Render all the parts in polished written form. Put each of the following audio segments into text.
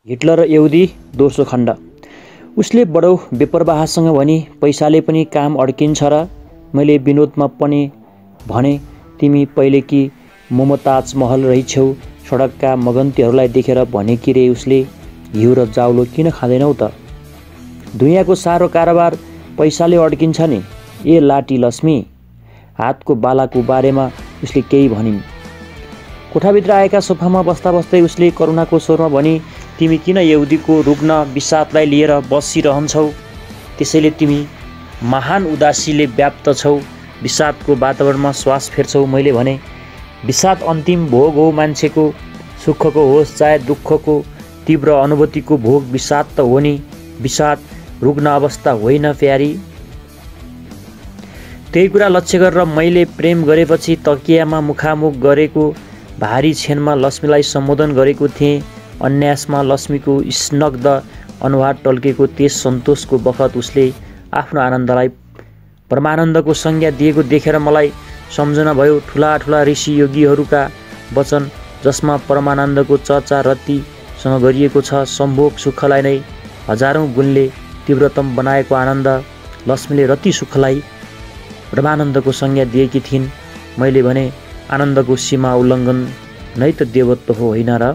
Hitler र यहुदी दोस्रो खण्ड। उसले बडो बेपरवाहसँग भनी, पैसाले पनि काम अड्किन्छ र? मैले विनोदमा पनि भने, तिमी पहिले कि मुमताज महल रहिछौ, सडकका मगन्तीहरूलाई देखेर भने कि रे उसले, घिउ र जाउलो किन खाँदैनौ त? दुनियाँको सारो कारोबार पैसाले अड्किन्छ नि। ए लाटी लक्ष्मी। हातको बालाको बारेमा उसले केही भनिन्। कोठाभित्र आएका सोफामा बस्दा बस्दै उसले करुणाको स्वरमा भनी, तिमी किन यहुदीको रुग्ण विषादलाई लिएर बसिरहन्छौ? त्यसैले तिमी महान उदासीले व्याप्त छौ, विषादको वातावरणमा श्वास फेर्छौ। मैले भने, विषाद अन्तिम भोग हो मान्छेको, सुखको होस् चाहे दुःखको, तीव्र अनुभूतिको भोग विषाद त हो नि। विषाद रुग्ण अवस्था होइन प्यारी। त्यही कुरा लक्ष्य गरेर मैले प्रेम गरेपछि तकियामा मुखामुख गरेको भारी छेनमा लक्ष्मीलाई सम्बोधन गरेको थिएँ। अन्यासमा लक्ष्मीको स्नग्ध अनुहार टल्केको त्यस सन्तोषको बखत उसले आफ्नो आनन्दलाई परमानन्दको संज्ञा दिएको देखेर मलाई सम्झना भयो ठुला ठुला ऋषि योगीहरूका वचन, जसमा परमानन्दको चर्चा रतिसँग गरिएको छ। सम्भोग सुखलाई नै हजारौँ गुणले तीव्रतम बनाएको आनन्द लक्ष्मीले रति सुखलाई परमानन्दको संज्ञा दिएकी थिइन्। मैले भने, आनन्दको सीमा उल्लङ्घन नै त देवत्व हो होइन र?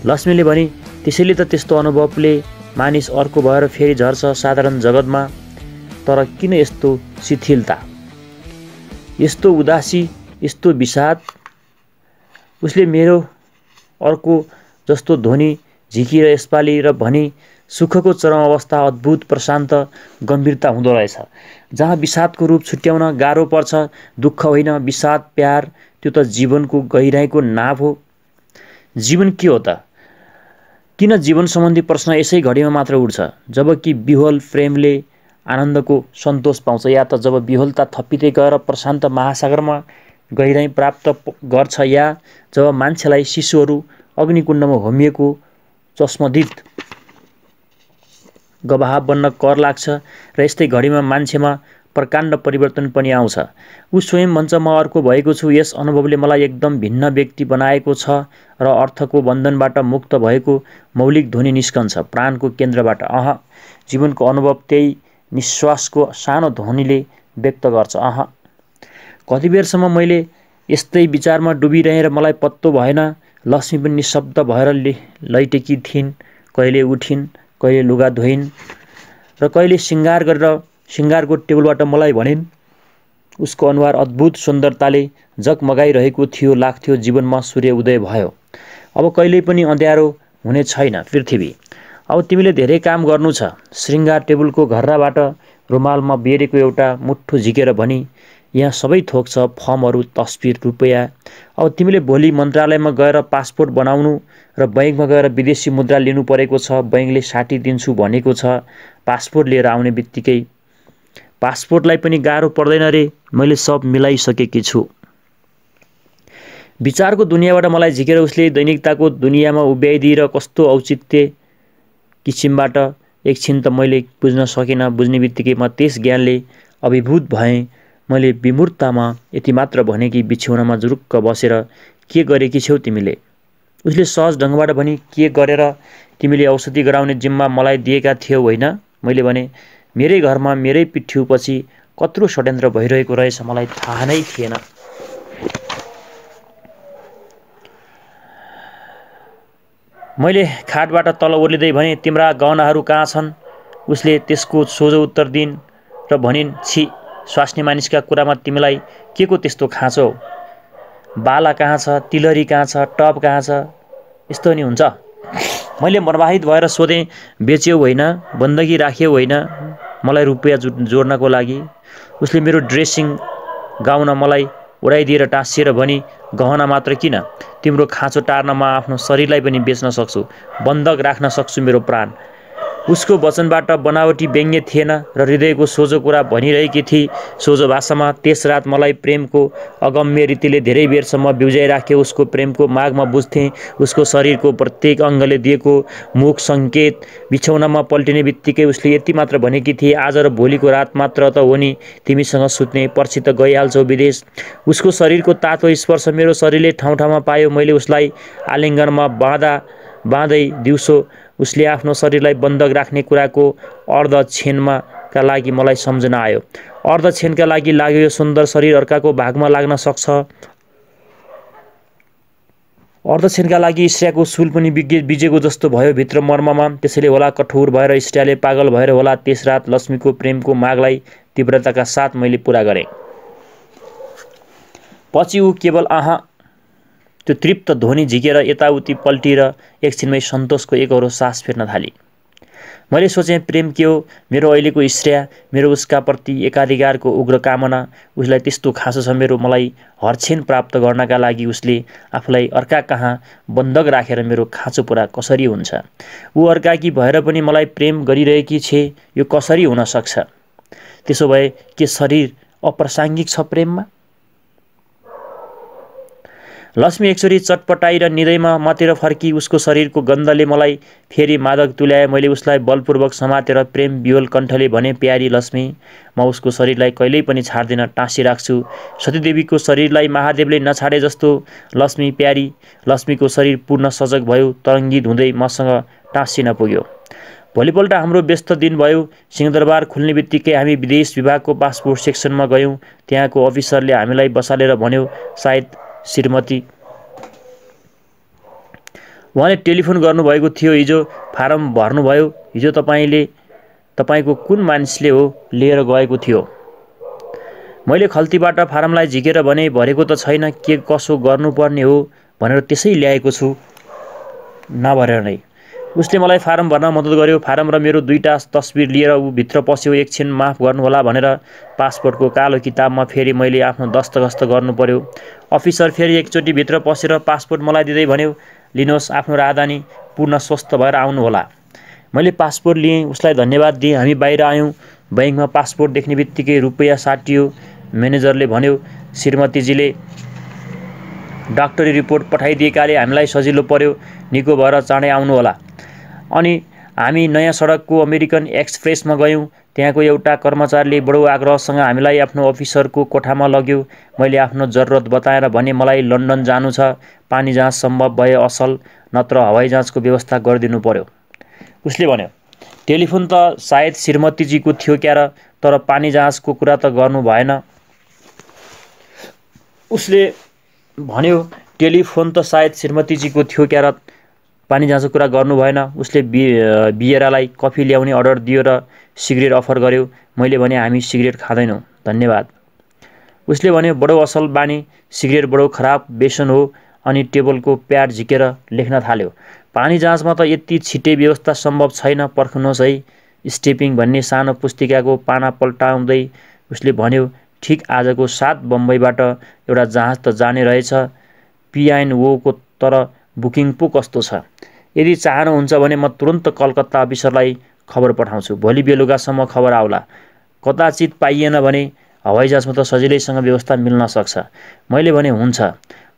लक्ष्मीले भनी, त्यसैले त त्यस्तो अनुभवले मानिस अर्को भएर फेरि झर्छ साधारण जगतमा। तर किन यस्तो शिथिलता, यस्तो उदासी, यस्तो विषाद? उसले मेरो अर्को जस्तो ध्वनि झिकिएर यसपालि र भनी, सुखको चरम अवस्था अद्भुत प्रशान्त गम्भीरता हुँदो रहेछ, जहाँ विषादको रूप छुट्याउन गाह्रो पर्छ। दुःख होइन, विषाद, प्यार, त्यो त जीवनको गहिराईको नाभ हो। जीवन के हो त? किन जीवन सम्बन्धी प्रश्न यसै घडीमा मात्र उठ्छ, जबकि विह्वल प्रेमले आनन्दको सन्तोष पाउँछ, या त जब विह्वलता थपिँदै गएर प्रशान्त महासागरमा गहिराई प्राप्त गर्छ, या जब मान्छेलाई शिशुहरू अग्निकुण्डमा होमिएको चस्मदित गवाह बन्न कर लाग्छ र यस्तै घडीमा मान्छेमा प्रकाण्ड परिवर्तन पनि आउँछ। ऊ स्वयं भन्छ, म अर्को भएको छु। यस अनुभवले मलाई एकदम भिन्न व्यक्ति बनाएको छ र अर्थको बन्धनबाट मुक्त भएको मौलिक ध्वनि निस्कन्छ प्राणको केन्द्रबाट। जीवनको अनुभव त्यही निश्वासको सानो ध्वनिले व्यक्त गर्छ। कति बेरसम्म मैले यस्तै विचारमा डुबिरहेँ र मलाई पत्तो भएन। लक्ष्मी पनि निशब्द भएर लैटेकी थिइन्। कहिले उठिन्, कहिले लुगा धोइन् र कहिले सिँगार गरेर सिँगारको टेबलबाट मलाई भनिन्। उसको अनुहार अद्भुत सुन्दरताले जगमगाइरहेको थियो। लाग्थ्यो जीवनमा सूर्य उदय भयो। अब कहिल्यै पनि अँध्यारो हुने छैन पृथ्वी। अब तिमीले धेरै काम गर्नु छ। श्रृङ्गार टेबलको घर्राबाट रुमालमा बेरेको एउटा मुठ्ठो झिकेर भनी, यहाँ सबै थोक छ, फर्महरू, तस्बिर, रुपैयाँ। अब तिमीले भोलि मन्त्रालयमा गएर पासपोर्ट बनाउनु र बैङ्कमा गएर विदेशी मुद्रा लिनु परेको छ। बैङ्कले 60 दिन्छु भनेको छ। पासपोर्ट लिएर आउने बित्तिकै पासपोर्टलाई पनि गाह्रो पर्दैन रे, मैले सब मिलाइसकेकी छु। विचारको दुनियाँबाट मलाई झिकेर उसले दैनिकताको दुनियाँमा उभ्याइदिएर कस्तो औचित्य किसिमबाट एकछिन त मैले बुझ्न सकिनँ। बुझ्ने बित्तिकै म त्यस ज्ञानले अभिभूत भएँ। मैले विमूर्तामा यति मात्र भने कि बिछौनामा जुरुक्क बसेर, के गरेकी छेउ तिमीले? उसले सहज ढङ्गबाट भनी, के गरेर? तिमीले औषधि गराउने जिम्मा मलाई दिएका थियौ होइन? मैले भने, मेरै घरमा मेरै पिठ्युपछि कत्रो षड्यन्त्र भइरहेको रहेछ, मलाई थाहा नै थिएन। मैले खाटबाट तल ओर्लिँदै भने, तिम्रा गहनाहरू कहाँ छन्? उसले त्यसको सोझो उत्तर दिइन् र भनिन्, छि, स्वास्नी मानिसका कुरामा तिमीलाई के को त्यस्तो खाँचो? बाला कहाँ छ? तिलहरी कहाँ छ? टप कहाँ छ? यस्तो नि हुन्छ? मैले मर्माहित भएर सोधेँ, बेच्यौ होइन? बन्दगी राख्यौ होइन मलाई रुपैयाँ जोड्नको लागि? उसले मेरो ड्रेसिङ गाउन मलाई उडाइदिएर टाँसिएर भनी, गहना मात्र किन, तिम्रो खाँचो टार्न म आफ्नो शरीरलाई पनि बेच्न सक्छु, बन्धक राख्न सक्छु मेरो प्राण। उसको वचनबाट बनावटी व्यङ्ग्य थिएन र हृदयको सोझो कुरा भनिरहेकी थिए। सोझो भाषामा त्यस रात मलाई प्रेमको अगम्य रीतिले धेरै बेरसम्म बिउजाइराख्यो। उसको प्रेमको माग म बुझ्थेँ। उसको शरीरको प्रत्येक अङ्गले दिएको मुख सङ्केत। बिछौनामा पल्टिने बित्तिकै उसले यति मात्र भनेकी थिए, आज र भोलिको रात मात्र त हो नि तिमीसँग सुत्ने, पर्सि त गइहाल्छौ विदेश। उसको शरीरको तातो स्पर्श मेरो शरीरले ठाउँ ठाउँमा पायो। मैले उसलाई आलिङ्गनमा बाँधै दिउँसो उसले आफ्नो शरीरलाई बन्धक राख्ने कुराको अर्धक्षणका लागि मलाई सम्झना आयो। अर्धक्षणका लागि लाग्यो यो सुन्दर शरीर अर्काको भागमा लाग्न सक्छ। अर्धक्षणका लागि स्त्रीको सुल पनि बिजेको जस्तो भयो भित्र मर्ममा। त्यसैले होला कठोर भएर स्त्रीले पागल भएर होला त्यस रात लक्ष्मीको प्रेमको मागलाई तीव्रताका साथ मैले पुरा गरेँ। पछि ऊ केवल त्यो तृप्त ध्वनि झिकेर यताउति पल्टिएर एकछिनमै सन्तोषको एकहोरो सास फेर्न थाली। मैले सोचेँ प्रेम के हो? मेरो अहिलेको स्त्रीया, मेरो उसका प्रति एकाधिकारको उग्र कामना, उसलाई त्यस्तो खाँचो छ मलाई हरक्षण प्राप्त गर्नका लागि उसले आफूलाई अर्का कहाँ बन्धक राखेर मेरो खाँचो पुरा कसरी हुन्छ? ऊ अर्काकी भएर पनि मलाई प्रेम गरिरहेकी छे, यो कसरी हुन सक्छ? त्यसो भए के शरीर अप्रासङ्गिक छ प्रेममा? लक्ष्मी एकचोटि चटपटाई र निदैमा मातेर फर्की। उसको शरीरको गन्धले मलाई फेरि मादक तुल्याए। मैले उसलाई बलपूर्वक समातेर प्रेम विह्वल कण्ठले भने, प्यारी लक्ष्मी, म उसको शरीरलाई कहिल्यै पनि छाड्दिन, टाँसी राख्छु। सतीदेवीको शरीरलाई महादेवले नछाडे जस्तो लक्ष्मी प्यारी। लक्ष्मीको शरीर पूर्ण सजग भयो, तरङ्गित हुँदै मसँग टाँसिन पुग्यो। भोलिपल्ट हाम्रो व्यस्त दिन भयो। सिंहदरबार खुल्ने बित्तिकै हामी विदेश विभागको पासपोर्ट सेक्सनमा गयौँ। त्यहाँको अफिसरले हामीलाई बसालेर भन्यो, सायद श्रीमती, उहाँले टेलिफोन गर्नुभएको थियो, हिजो फारम भर्नुभयो। हिजो तपाईँको कुन मानिसले हो लिएर गएको थियो? मैले खल्तीबाट फारमलाई झिकेर भने, भरेको त छैन, के कसो गर्नुपर्ने हो भनेर त्यसै ल्याएको छु, नभरेर नै। उसले मलाई फारम भर्न मद्दत गर्यो। फारम र मेरो दुईटा तस्बिर लिएर ऊ भित्र पस्यो। एकछिन माफ गर्नुहोला भनेर पासपोर्टको कालो किताबमा फेरि मैले आफ्नो दस्तखत गर्नु पर्यो। अफिसर फेरि एकचोटि भित्र पसेर पासपोर्ट मलाई दिँदै भन्यो, लिनुहोस् आफ्नो राजधानी, पूर्ण स्वस्थ भएर आउनुहोला। मैले पासपोर्ट लिएँ, उसलाई धन्यवाद दिएँ। हामी बाहिर आयौँ। बैङ्कमा पासपोर्ट देख्ने बित्तिकै रुपैयाँ साटियो। म्यानेजरले भन्यो, श्रीमतीजीले डाक्टरी रिपोर्ट पठाइदिएकाले हामीलाई सजिलो पर्यो, निको भएर चाँडै आउनुहोला। अनि हामी नयाँ सडकको अमेरिकन एक्सप्रेसमा गयौँ। त्यहाँको एउटा कर्मचारीले बडो आग्रहसँग हामीलाई आफ्नो अफिसरको कोठामा लग्यो। मैले आफ्नो जरुरत बताएर भने, मलाई लन्डन जानु छ, पानी जहाज सम्भव भए असल, नत्र हवाईजहाजको व्यवस्था गरिदिनु पर्यो। उसले भन्यो, टेलिफोन त सायद श्रीमतीजीको थियो क्यार, तर पानी जहाजको कुरा त गर्नु भएन। उसले भन्यो, टेलिफोन त सायद श्रीमतीजीको थियो क्यार, पानी जहाजको कुरा गर्नु भएन। उसले बियरालाई कफी ल्याउने अर्डर दियो र सिगरेट अफर गर्यो। मैले भने, हामी सिगरेट खाँदैनौँ, धन्यवाद। उसले भन्यो, बडो असल बानी, सिगरेट बडो खराब व्यसन हो। अनि टेबलको प्याड झिकेर लेख्न थाल्यो। पानी जहाजमा त यति छिट्टै व्यवस्था सम्भव छैन, पर्खनुहोस् है। स्टेपिङ भन्ने सानो पुस्तिकाको पाना पल्टाउँदै उसले भन्यो, ठिक आजको 7 बम्बईबाट एउटा जहाज त जाने रहेछ PNO को, तर बुकिङ पो कस्तो छ? यदि चाहनुहुन्छ भने म तुरन्त कलकत्ता अफिसरलाई खबर पठाउँछु, भोलि बेलुकासम्म खबर आउला। कदाचित पाइएन भने हवाईजहाजमा त सजिलैसँग व्यवस्था मिल्न सक्छ। मैले भने, हुन्छ,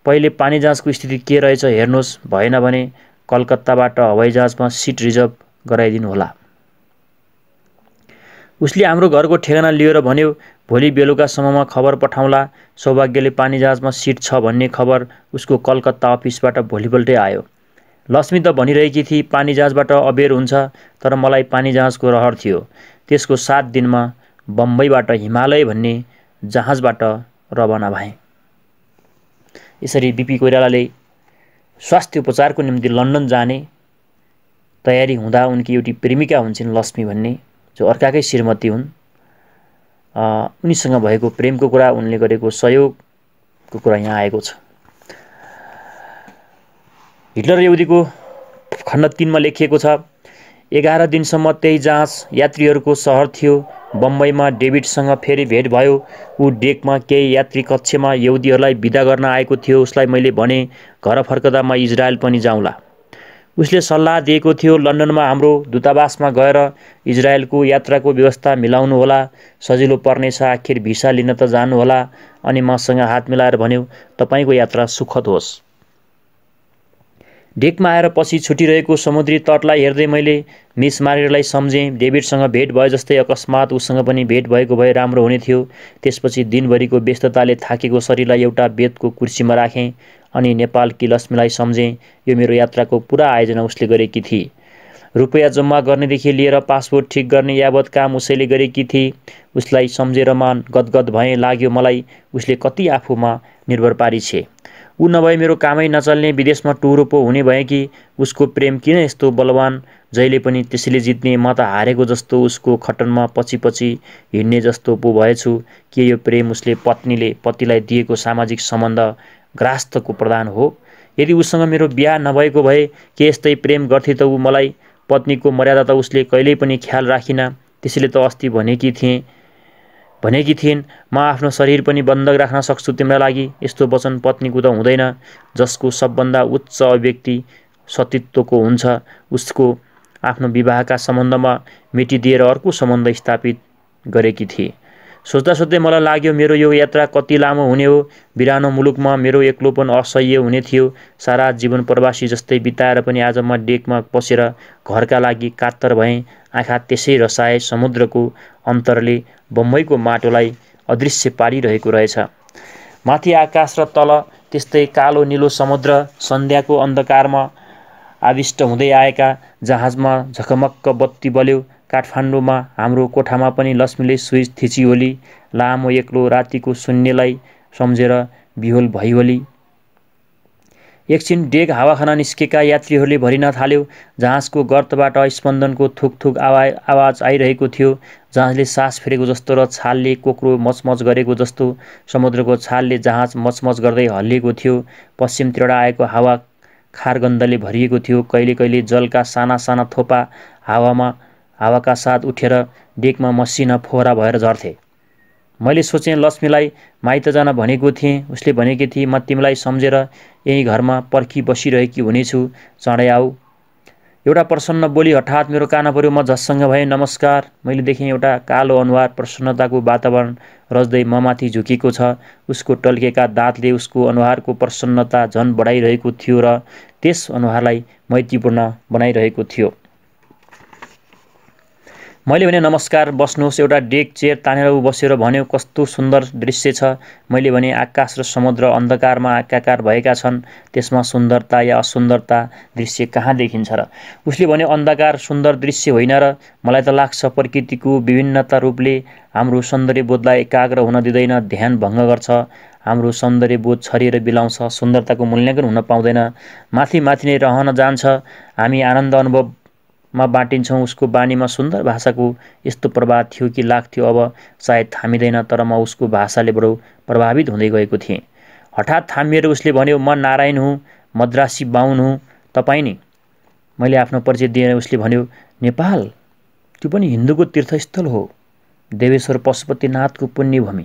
पहिले पानी जहाजको स्थिति के रहेछ हेर्नुहोस्, भएन भने कलकत्ताबाट हवाईजहाजमा सिट रिजर्भ गराइदिनु होला। उसले हाम्रो घरको ठेगाना लिएर भन्यो, भोलि बेलुकासम्ममा खबर पठाउँला। सौभाग्यले पानी जहाजमा सिट छ भन्ने खबर उसको कलकत्ता अफिसबाट भोलिपल्टै आयो। लक्ष्मी त भनिरहेकी थिए पानी जहाजबाट अबेर हुन्छ, तर मलाई पानी जहाजको रहर थियो। त्यसको 7 दिनमा बम्बईबाट हिमालय भन्ने जहाजबाट रवाना भएँ। यसरी बीपी कोइरालाले स्वास्थ्य उपचारको निम्ति लन्डन जाने तयारी हुँदा उनकी एउटी प्रेमिका हुन्छन् लक्ष्मी भन्ने, जो अर्काकै श्रीमती हुन्। उनीसँग भएको प्रेमको कुरा, उनले गरेको सहयोगको कुरा यहाँ आएको छ। हिटलर यहुदीको खण्ड 3 मा लेखिएको छ, 11 दिनसम्म त्यही जहाज यात्रीहरूको सहर थियो। बम्बईमा डेभिडसँग फेरि भेट भयो। ऊ डेकमा केही यात्री कक्षमा यहुदीहरूलाई बिदा गर्न आएको थियो। उसलाई मैले भने, घर फर्कदा म इजरायल पनि जाउँला। उसले सल्लाह दिएको थियो लन्डनमा हाम्रो दूतावासमा गएर इजरायलको यात्राको व्यवस्था मिलाउनु होला, सजिलो पर्नेछ, आखिर भिसा लिन त जानु होला। अनि मसँग हात मिलाएर भन्यो, तपाईको यात्रा सुखद होस्। डेकमा आएर पछि छुटिरहेको समुद्री तटलाई हेर्दै मैले मिस मार्गरेटलाई सम्झेँ। डेभिडसँग भेट भए जस्तै अकस्मात उसँग पनि भेट भएको भए राम्रो हुने थियो। त्यसपछि दिनभरिको व्यस्तताले थाकेको शरीरलाई एउटा बेतको कुर्सीमा राखेँ अनि नेपालकी लक्ष्मीलाई सम्झेँ। यो मेरो यात्राको पुरा आयोजना उसले गरेकी थिए। रुपैयाँ जम्मा गर्नेदेखि लिएर पासपोर्ट ठिक गर्ने यावत काम उसैले गरेकी थिए। उसलाई सम्झेर मान गदगद भएँ। लाग्यो मलाई उसले कति आफूमा निर्भर पारिछे। ऊ नभए मेरो कामै नचल्ने, विदेशमा टुरो पो हुने भए कि। उसको प्रेम किन यस्तो बलवान, जहिले पनि त्यसैले जित्ने, म त हारेको जस्तो उसको खटनमा पछि पछि हिँड्ने जस्तो पो भएछु। के यो प्रेम उसले पत्नीले पतिलाई दिएको सामाजिक सम्बन्ध ग्रास्तको प्रदान हो? यदि उसँग मेरो बिहा नभएको भए के यस्तै प्रेम गर्थे त ऊ मलाई? पत्नीको मर्यादा त उसले कहिल्यै पनि ख्याल राखिन। त्यसैले त अस्ति भनेकी थिइन्, म आफ्नो शरीर पनि बन्धक राख्न सक्छु तिम्रा लागि। यस्तो वचन पत्नीको त हुँदैन। जसको सबभन्दा उच्च अभिव्यक्ति सतीत्वको हुन्छ, उसको आफ्नो विवाहका सम्बन्धमा मेटिदिएर अर्को सम्बन्ध स्थापित गरेकी थिए। सोच्दा सोच्दै मलाई लाग्यो मेरो यो यात्रा कति लामो हुने हो। बिरानो मुलुकमा मेरो एक्लोपन असह्य हुने थियो। सारा जीवन प्रवासी जस्तै बिताएर पनि आज म डेकमा पसेर घरका लागि कात्तर भएँ। आँखा त्यसै रसाए समुद्रको अन्तरले बम्बईको माटोलाई अदृश्य पारिरहेको रहेछ। माथि आकाश र तल त्यस्तै कालो नीलो समुद्र। सन्ध्याको अन्धकारमा आविष्ट हुँदै आएका जहाजमा झकमक्क बत्ती बल्यो। काठमाडौँमा हाम्रो कोठामा पनि लक्ष्मीले स्विच थिचिहोली। लामो एक्लो रातिको शून्यलाई सम्झेर बिहोल भइहोली। एकछिन डेक हावा खान निस्केका यात्रीहरूले भरिन थाल्यो। जहाजको गर्तबाट स्पन्दनको थुकथुक आवाज आइरहेको थियो। जहाजले सास फेरेको जस्तो र छालले कोक्रो मचमच गरेको जस्तो समुद्रको छालले जहाज मचमच गर्दै हल्लिएको थियो। पश्चिमतिर आएको हावा खारगन्धले भरिएको थियो। कहिले कहिले जलका साना साना थोपा हावाका साथ उठेर डेकमा मसिना फोहरा भएर झर्थे। मैले सोचेँ लक्ष्मीलाई माइत जान भनेको थिएँ। उसले भनेकी थिए, म तिमीलाई सम्झेर यही घरमा पर्खी बसिरहेकी हुनेछु, चाँडै आऊ। एउटा प्रसन्न बोली हठात मेरो कान पर्यो। म झस्सङ्ग भएँ। नमस्कार। मैले देखेँ एउटा कालो अनुहार प्रसन्नताको वातावरण रच्दै ममाथि झुकेको छ। उसको टल्केका दाँतले उसको अनुहारको प्रसन्नता झन बढाइरहेको थियो र त्यस अनुहारलाई मैत्रीपूर्ण बनाइरहेको थियो। मैले भने, नमस्कार, बस्नुहोस्। एउटा डेक चेयर तानेर ऊ बसेर भन्यो, कस्तो सुन्दर दृश्य छ। मैले भने, आकाश र समुद्र अन्धकारमा एकाकार भएका छन्, त्यसमा सुन्दरता या असुन्दरता दृश्य कहाँ देखिन्छ र? उसले भन्यो, अन्धकार सुन्दर दृश्य होइन र? मलाई त लाग्छ प्रकृतिको विभिन्नता रूपले हाम्रो सौन्दर्यबोधलाई एकाग्र हुन दिँदैन, ध्यान भङ्ग गर्छ। हाम्रो सौन्दर्यबोध छरिएर बिलाउँछ, सुन्दरताको मूल्याङ्कन हुन पाउँदैन, माथि माथि नै रहन जान्छ। हामी आनन्द अनुभवमा बाँटिन्छौँ। उसको बानीमा सुन्दर भाषाको यस्तो प्रभाव थियो कि लाग्थ्यो अब सायद थामिँदैन, तर म उसको भाषाले बडो प्रभावित हुँदै गएको थिएँ। हठात थामिएर उसले भन्यो, म नारायण हुँ, मद्रासी बाहुन हुँ। तपाईँ नि? मैले आफ्नो परिचय दिएँ। उसले भन्यो, नेपाल? त्यो पनि हिन्दूको तीर्थस्थल हो, देवेश्वर पशुपतिनाथको पुण्यभूमि।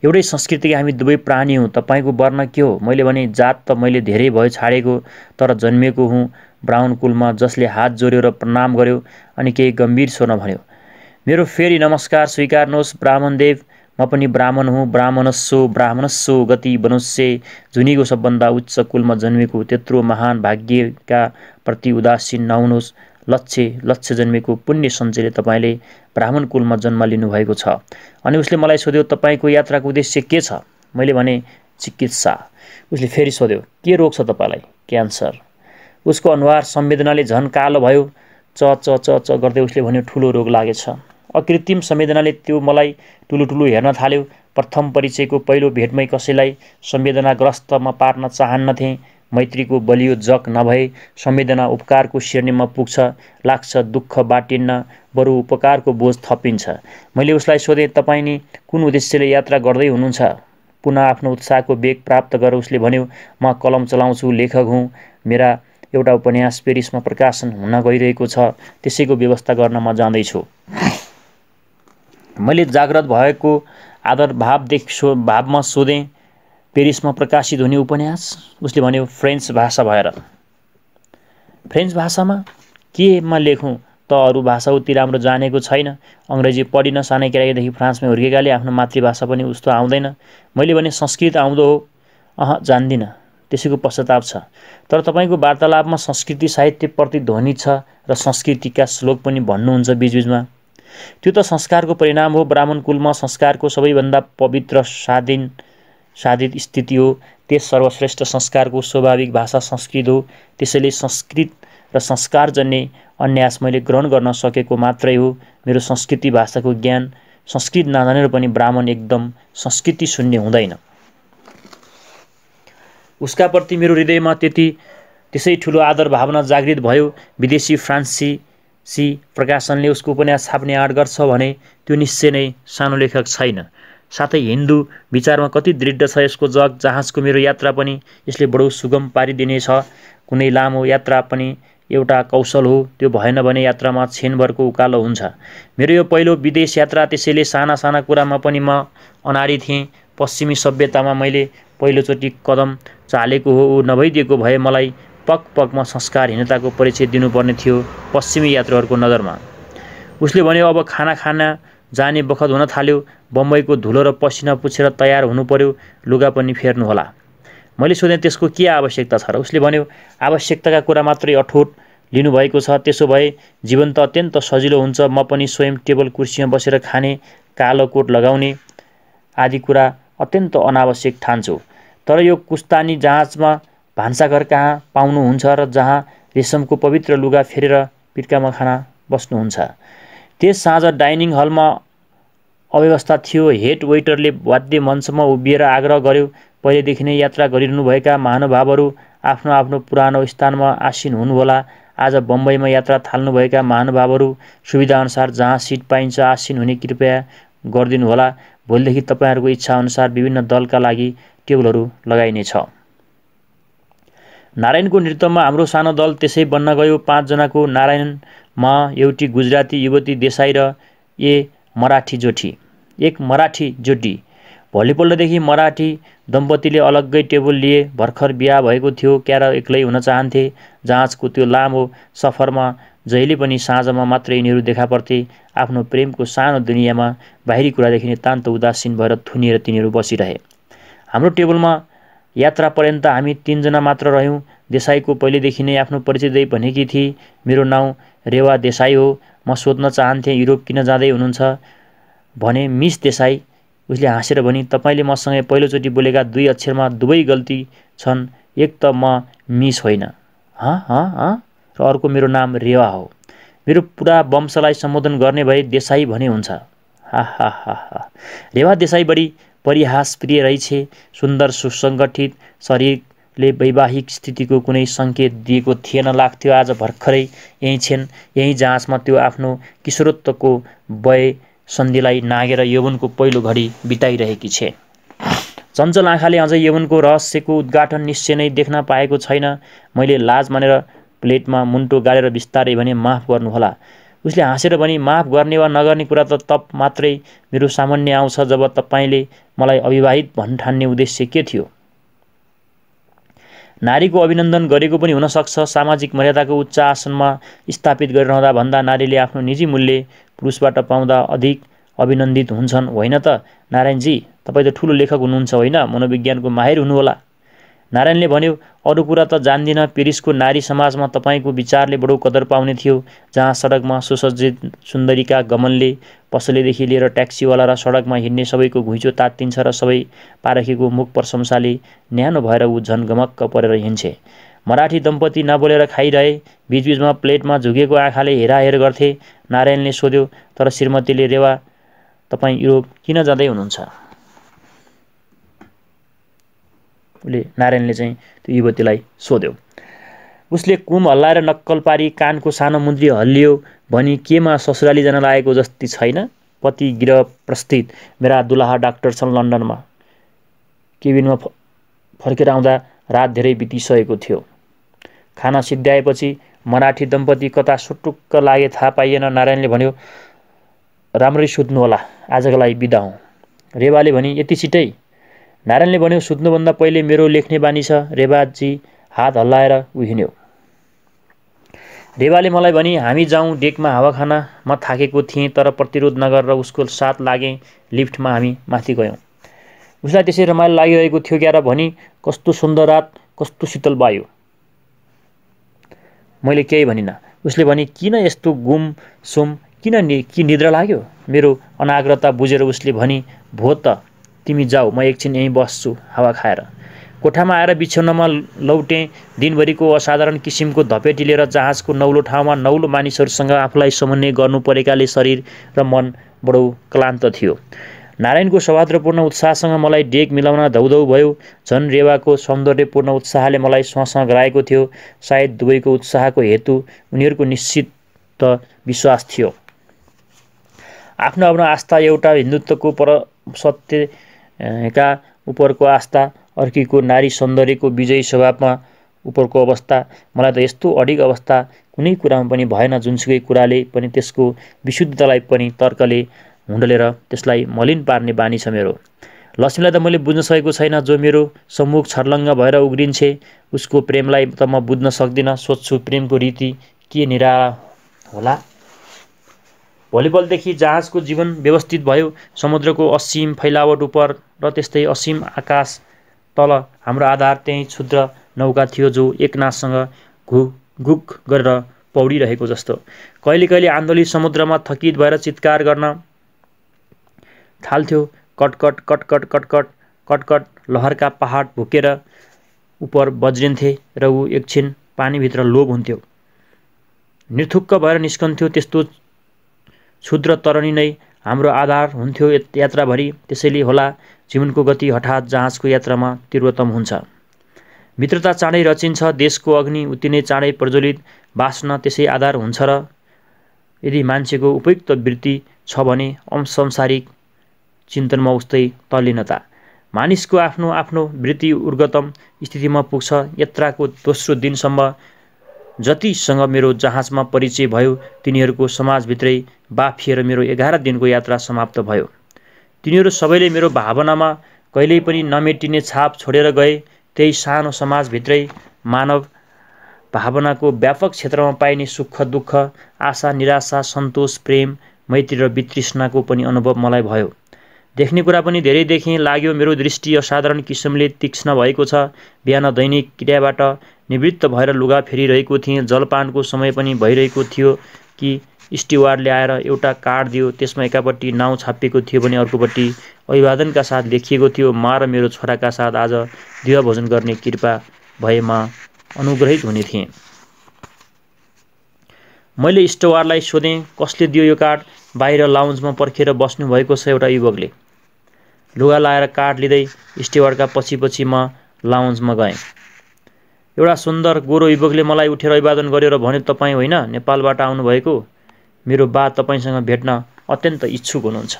एउटै संस्कृतिका हामी दुवै प्राणी हौँ। तपाईँको वर्ण के हो? मैले भने, जात त मैले धेरै भयो छाडेको, तर जन्मेको हुँ ब्राह्मण कुलमा। जसले हात जोड्यो र प्रणाम गर्यो अनि केही गम्भीर स्वरमा भन्यो, मेरो फेरि नमस्कार स्वीकार्नुहोस् ब्राह्मणदेव। म पनि ब्राह्मण हुँ। ब्राह्मणस्सो गति बनुष्ये। जुनीको सबभन्दा उच्च कुलमा जन्मेको त्यत्रो महान भाग्यका प्रति उदासीन नहुनुहोस्। लक्ष्य जन्मेको पुण्य सञ्चयले तपाईँले ब्राह्मण कुलमा जन्म लिनुभएको छ। अनि उसले मलाई सोध्यो, तपाईँको यात्राको उद्देश्य के छ? मैले भने, चिकित्सा। उसले फेरि सोध्यो, के रोग छ तपाईँलाई? क्यान्सर। उसको अनुहार संवेदनाले झन कालो भयो। च गर्दै उसले भन्यो, ठुलो रोग लागेछ। अकृत्रिम संवेदनाले त्यो मलाई ठुलो हेर्न थाल्यो। प्रथम परिचयको पहिलो भेटमै कसैलाई संवेदनाग्रस्तमा पार्न चाहन्नथेँ। मैत्रीको बलियो जग नभए संवेदना उपकारको श्रेणीमा पुग्छ। लाग्छ दुःख बाटिन्न, बरु उपकारको बोझ थपिन्छ। मैले उसलाई सोधेँ, तपाईँ नि कुन उद्देश्यले यात्रा गर्दै हुनुहुन्छ? पुनः आफ्नो उत्साहको वेग प्राप्त गरेर उसले भन्यो, म कलम चलाउँछु, लेखक हुँ। मेरा एउटा उपन्यास पेरिसमा प्रकाशन हुन गइरहेको छ, त्यसैको व्यवस्था गर्न म जाँदैछु। मैले जागृत भएको आदर भावमा सोधेँ, पेरिसमा प्रकाशित हुने उपन्यास? उसले भन्यो, फ्रेन्च भाषा भएर। फ्रेन्च भाषामा केमा लेखौँ त अरू भाषा उति राम्रो जानेको छैन। अङ्ग्रेजी पढिन सानै केटाकेदेखि फ्रान्समै हुर्केकाले आफ्नो मातृभाषा पनि उस्तो आउँदैन। मैले भने संस्कृत आउँदो हो, जान्दिनँ, त्यसैको पश्चाताप छ। तर तपाईँको वार्तालापमा संस्कृति साहित्यप्रति ध्वनि छ र संस्कृतिका श्लोक पनि भन्नुहुन्छ बीचबीचमा। त्यो त संस्कारको परिणाम हो। ब्राह्मण कुलमा संस्कारको सबैभन्दा पवित्र साधित स्थिति हो। त्यस सर्वश्रेष्ठ संस्कारको स्वाभाविक भाषा संस्कृत हो। त्यसैले संस्कृत र संस्कारजन्य अन्यास मैले ग्रहण गर्न सकेको मात्रै हो। मेरो संस्कृति भाषाको ज्ञान संस्कृत नजानेर पनि ब्राह्मण एकदम संस्कृति शून्य हुँदैन। उसका प्रति मेरो हृदयमा त्यसै ठुलो आदर भावना जागृत भयो। विदेशी फ्रान्सिसी प्रकाशनले उसको उपन्यास छाप्ने आँट गर्छ भने त्यो निश्चय नै सानो लेखक छैन। साथै हिन्दू विचारमा कति दृढ छ यसको जग जहाजको मेरो यात्रा पनि यसले बडो सुगम पारिदिनेछ। कुनै लामो यात्रा पनि एउटा कौशल हो। त्यो भएन भने यात्रामा छेनभरको उकालो हुन्छ। मेरो यो पहिलो विदेश यात्रा, त्यसैले साना साना कुरामा पनि म अनाडी थिएँ। पश्चिमी सभ्यतामा मैले पहिलोचोटि कदम चालेको हो। ऊ नभइदिएको भए मलाई पगमा संस्कारहीनताको परिचय दिनुपर्ने थियो पश्चिमी यात्रुहरूको नजरमा। उसले भन्यो, अब खाना जाने बखत हुन थाल्यो। बम्बईको धुलो र पसिना पुछेर तयार हुनु पर्यो, लुगा पनि फेर्नु होला। मैले सोधेँ, त्यसको के आवश्यकता छ र? उसले भन्यो, आवश्यकताका कुरा मात्रै अठोट लिनुभएको छ। त्यसो भए जीवन त अत्यन्त सजिलो हुन्छ। म पनि स्वयं टेबल कुर्सीमा बसेर खाने, कालो कोट लगाउने आदि कुरा अत्यन्त अनावश्यक ठान्छु। तर यो कुस्तानी जहाजमा भान्साघर कहाँ पाउनुहुन्छ र जहाँ रेशमको पवित्र लुगा फेरेर पिर्कामा खाना बस्नुहुन्छ? त्यस साँझ डाइनिङ हलमा अव्यवस्था थियो। हेड वेटरले वाद्य मञ्चमा उभिएर आग्रह गर्यो, पहिलेदेखि नै यात्रा गरिरहनुभएका महानुभावहरू आफ्नो आफ्नो पुरानो स्थानमा आसीन हुनुहोला। आज बम्बईमा यात्रा थाल्नुभएका महानुभावहरू सुविधाअनुसार जहाँ सिट पाइन्छ आसीन हुने कृपया गरिदिनुहोला। भोलिदेखि तपाईँहरूको इच्छाअनुसार विभिन्न दलका लागि टेबलहरू लगाइनेछ। नारायणको नृत्यमा हाम्रो सानो दल त्यसै बन्न गयो। 5 जनाको नारायणमा एउटी गुजराती युवती देसाई र एक मराठी जोडी। भोलिपल्टदेखि मराठी दम्पतिले अलग्गै टेबल लिए। भर्खर बिहा भएको थियो, क्यार एक्लै हुन चाहन्थे। जहाजको त्यो लामो सफरमा जहिले पनि साँझमा मात्रै यिनीहरू देखा पर्थे। आफ्नो प्रेमको सानो दुनियाँमा बाहिरी कुरादेखि नितान्त उदासीन भएर थुनिएर तिनीहरू बसिरहे। हाम्रो टेबलमा यात्रा पर्यन्त हामी 3 जना मात्र रह्यौँ। देसाईको पहिलेदेखि नै आफ्नो परिचय दिई भनेकी थिए, मेरो नाउँ रेवा देसाई हो। म सोध्न चाहन्थेँ, युरोप किन जाँदै हुनुहुन्छ भने मिस देसाई। उसले हाँसेर भनी, तपाईँले मसँगै पहिलोचोटि बोलेका 2 अक्षरमा दुवै गल्ती छन्। एक त म मिस होइन र अर्को मेरो नाम रेवा हो। मेरो पुरा वंशलाई सम्बोधन गर्ने भए देसाई भने हुन्छ। रेवा देसाई बढी परिहासप्रिय रहेछे। सुन्दर सुसङ्गठित शरीरले वैवाहिक स्थितिको कुनै सङ्केत दिएको थिएन लाग्थ्यो। आज भर्खरै यहीँ छन्। यही जहाजमा त्यो आफ्नो किशोरत्वको वयसन्धिलाई नागेर यौवनको पहिलो घडी बिताइरहेकी छे। चञ्चल आँखाले अझै यौवनको रहस्यको उद्घाटन निश्चय नै देख्न पाएको छैन। मैले लाज मानेर प्लेटमा मुन्टो गाडेर बिस्तारै भने, माफ गर्नुहोला। उसले हाँसेर भनी, माफ गर्ने वा नगर्ने कुरा त तब मात्रै मेरो सामान्य आउँछ जब तपाईँले मलाई अविवाहित भन्ठान्ने उद्देश्य के थियो? नारीको अभिनन्दन गरेको पनि हुन सक्छ। सामाजिक मर्यादाको उच्च आसनमा स्थापित गरिरहँदा भन्दा नारीले आफ्नो निजी मूल्य पुरुषबाट पाउँदा अधिक अभिनन्दित हुन्छन्, होइन त? नारायणजी, तपाईँ त ठुलो लेखक हुनुहुन्छ, होइन? मनोविज्ञानको माहिर हुनुहोला। नारायणले भन्यो, अरू कुरा त जान्दिनँ। पेरिसको नारी समाजमा तपाईँको विचारले बडो कदर पाउने थियो। जहाँ सडकमा सुसज्जित सुन्दरीका गमनले पसलेदेखि लिएर ट्याक्सीवाला र सडकमा हिँड्ने सबैको घुइँचो तात्तिन्छ र सबै पारखीको मुख प्रशंसाले न्यानो भएर ऊ झन् गमक्क परेर हिँड्छे। मराठी दम्पति नबोलेर खाइरहे। बीचबीचमा प्लेटमा झुकेको आँखाले हेराहेर गर्थे। नारायणले सोध्यो, तर श्रीमतीले, रेवा, तपाईँ युरोप किन जाँदै हुनुहुन्छ? नारायणले चाहिँ त्यो युवतीलाई सोध्यो। उसले कुम हल्लाएर नक्कल पारी कानको सानो मुन्द्री हल्लियो भनी, केमा ससुराली जान लागेको जस्ती छैन? पति गृह प्रस्थित। मेरा दुलाहा डाक्टर छन् लन्डनमा। केबिनमा फर्केर आउँदा रात धेरै बितिसकेको थियो। खाना सिद्ध्याएपछि मराठी दम्पति कता सुटुक्क लागे थाहा पाइएन। नारायणले भन्यो, राम्ररी सुत्नुहोला, आजका लागि बिदा हौँ। रेवाले भनी, यति छिटै? नारायणले भन्यो, सुत्नुभन्दा पहिले मेरो लेख्ने बानी छ। रेवाजी हात हल्लाएर उ हिँड्यो। रेवाले मलाई भनी हामी जाउँ डेकमा हावा खान। म थाकेको थिएँ तर प्रतिरोध नगरेर उसको साथ लागेँ। लिफ्टमा हामी माथि गयौँ। उसलाई त्यसै रमाइलो लागिरहेको थियो क्यार भनी कस्तो सुन्दर रात, कस्तो शीतल वायु। मैले केही भनिनँ। उसले भनी किन यस्तो गुमसुम, कि निद्रा लाग्यो? मेरो अनाग्रता बुझेर उसले भनी भो त तिमी जाऊ, म एकछिन यहीँ बस्छु हावा खाएर। कोठामा आएर बिछौनामा लौटेँ। दिनभरिको असाधारण किसिमको धपेटी लिएर जहाजको नौलो ठाउँमा नौलो मानिसहरूसँग आफूलाई समन्वय गर्नु परेकाले शरीर र मन बडो क्लान्त थियो। नारायणको सौहार्दपूर्ण उत्साहसँग मलाई डेक मिलाउन धौधौ भयो। झन् रेवाको सौन्दर्यपूर्ण उत्साहले मलाई स्वाँ गराएको थियो। सायद दुवैको उत्साहको हेतु उनीहरूको निश्चित विश्वास थियो। आफ्नो आफ्नो आस्था, एउटा हिन्दुत्वको परसत्यका उपरको आस्था, अर्कीको नारी सौन्दर्यको विजयी स्वभावमा उपरको अवस्था। मलाई त यस्तो अडिग अवस्था कुनै कुरामा पनि भएन, जुनसुकै कुराले पनि त्यसको विशुद्धतालाई पनि तर्कले हुँडलेर त्यसलाई मलिन पार्ने बानी छ मेरो। लक्ष्मीलाई त मैले बुझ्न सकेको छैन, जो मेरो सम्मुख छर्लङ्ग भएर उग्रिन्छे। उसको प्रेमलाई त म बुझ्न सक्दिनँ। सोच्छु प्रेमको रीति के निराला होला। भोलिपल्टदेखि जहाजको जीवन व्यवस्थित भयो। समुद्रको असीम फैलावट उपर र त्यस्तै असीम आकाश तल हाम्रो आधार त्यही क्षुद्र नौका थियो, जो एकनाससँग घुक गरेर पौडिरहेको जस्तो। कहिले कहिले आन्दोलित समुद्रमा थकित भएर चित्कार गर्न थाल्थ्यो। कटकट कटकट कटकट कटकट लहरका पहाड भुकेर उपर बज्रिन्थे र ऊ एकछिन पानीभित्र लोभ हुन्थ्यो। निर्थुक्क भएर निस्कन्थ्यो। त्यस्तो क्षुद्र तरणी नै हाम्रो आधार हुन्थ्यो यात्राभरि। त्यसैले होला जीवनको गति हठात जहाजको यात्रामा तीव्रतम हुन्छ। मित्रता चाँडै रचिन्छ। देशको अग्नि उति नै चाँडै प्रज्वलित बाँच्न त्यसै आधार हुन्छ र यदि मान्छेको उपयुक्त वृत्ति छ भने संसारिक चिन्तनमा उस्तै तल्लीनता। मानिसको आफ्नो आफ्नो वृत्ति ऊर्ध्वतम स्थितिमा पुग्छ। यात्राको दोस्रो दिनसम्म जतिसँग मेरो जहाजमा परिचय भयो तिनीहरूको समाजभित्रै बाफिएर मेरो 11 दिनको यात्रा समाप्त भयो। तिनीहरू सबैले मेरो भावनामा कहिल्यै पनि नमेटिने छाप छोडेर गए। त्यही सानो समाजभित्रै मानव भावनाको व्यापक क्षेत्रमा पाइने सुख दुःख, आशा निराशा, सन्तोष, प्रेम, मैत्री र वितृष्णाको पनि अनुभव मलाई भयो। देख्ने कुरा पनि धेरै देखेँ। लाग्यो मेरो दृष्टि असाधारण किसिमले तीक्ष्ण भएको छ। बिहान दैनिक क्रियाबाट निवृत्त भएर लुगा फेरिरहेको थिएँ। जलपानको समय पनि भइरहेको थियो कि स्टिवार्डले आएर एउटा कार्ड दियो। त्यसमा एकापट्टि नाउँ छापिएको थियो भने अर्कोपट्टि अभिवादनका साथ लेखिएको थियो, म र मेरो छोराका साथ आज दिवा भोजन गर्ने कृपा भएमा अनुग्रहित हुने थिएँ। मैले स्टिवार्डलाई सोधेँ, कसले दियो यो कार्ड? बाहिर लाउन्जमा पर्खेर बस्नु भएको छ एउटा युवकले। लुगा लाएर कार्ड लिँदै स्टिवार्डका पछि म लाउन्जमा गएँ। एउटा सुन्दर गोरो युवकले मलाई उठेर अभिवादन गर्यो र भन्यो, तपाईँ होइन नेपालबाट आउनुभएको? मेरो बा तपाईँसँग भेट्न अत्यन्त इच्छुक हुनुहुन्छ।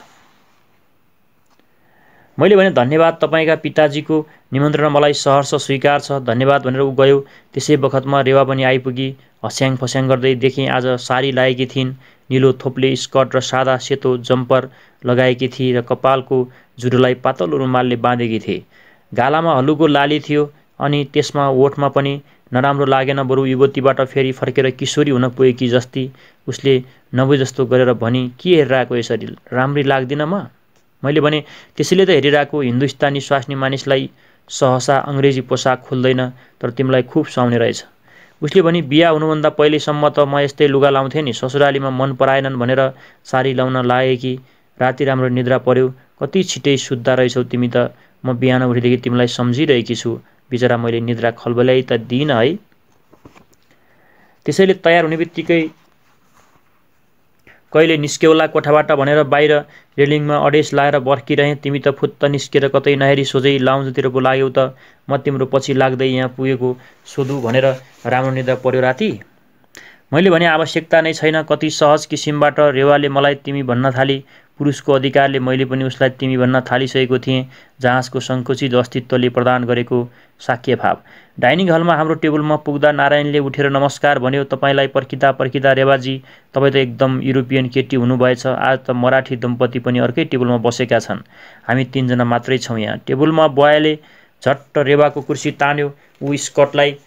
मैले भने धन्यवाद, तपाईँका पिताजीको निमन्त्रणा मलाई सहर्ष स्वीकार छ। धन्यवाद भनेर ऊ गयो। त्यसै बखतमा रेवा पनि आइपुगी। हस्याङ फस्याङ गर्दै देखेँ आज साडी लगाएकी थिइन्। निलो थोप्ले स्कर्ट र सादा सेतो जम्पर लगाएकी थिए र कपालको जुरोलाई पातलो रुमालले बाँधेकी थिए। गालामा हल्लुको लाली थियो अनि त्यसमा ओठमा पनि नराम्रो लागेन। बरु युवतीबाट फेरि फर्केर किशोरी हुन पुगेकी जस्ती उसले नबुझ जस्तो गरेर भनी, के हेरिरहेको यसरी, राम्री लाग्दिन म? मैले भने त्यसैले त हेरिरहेको। हिन्दुस्तानी स्वास्नी मानिसलाई सहसा अङ्ग्रेजी पोसाक खुल्दैन, तर तिमीलाई खुब सुहाउने रहेछ। उसले भनी, बिहा हुनुभन्दा पहिलेसम्म त म यस्तै लुगा लाउँथेँ नि। ससुरालीमा मन पराएनन् भनेर साडी लाउन लागे कि राति राम्रो निद्रा पर्यो। कति छिटै सुत्दा रहेछौ तिमी त। म बिहान उठेदेखि तिमीलाई सम्झिरहेकी छु। बिचरा मैले निद्रा खलबल्याइ त दिइनँ है। त्यसैले तयार हुने बित्तिकै कहिले निस्केउला कोठाबाट भनेर बाहिर रेलिङमा अडेस लाएर पर्खिरहेँ। तिमी त फुत्त निस्केर कतै नहेरी सोझै लाउन्जतिर पो लाग्यौ त। म तिम्रो पछि लाग्दै यहाँ पुगेको सोधु भनेर राम्रो निद्रा पर्यो राति? मैले भने आवश्यकता नै छैन। कति सहज किसिमबाट रेवाले मलाई तिमी भन्न थाली। पुरुषको अधिकारले मैले पनि उसलाई तिमी भन्न थालिसकेको थिएँ। जहाजको सङ्कुचित अस्तित्वले प्रदान गरेको साक्ष्य भाव। डाइनिङ हलमा हाम्रो टेबलमा पुग्दा नारायणले उठेर नमस्कार भन्यो। तपाईँलाई पर्खिँदा पर्खिँदा रेवाजी, तपाईँ त एकदम युरोपियन केटी हुनुभएछ। आज त मराठी दम्पति पनि अर्कै टेबलमा बसेका छन्। हामी 3 जना मात्रै छौँ यहाँ। टेबलमा बुवाले झट्ट रेवाको कुर्सी तान्यो। ऊ स्कर्टलाई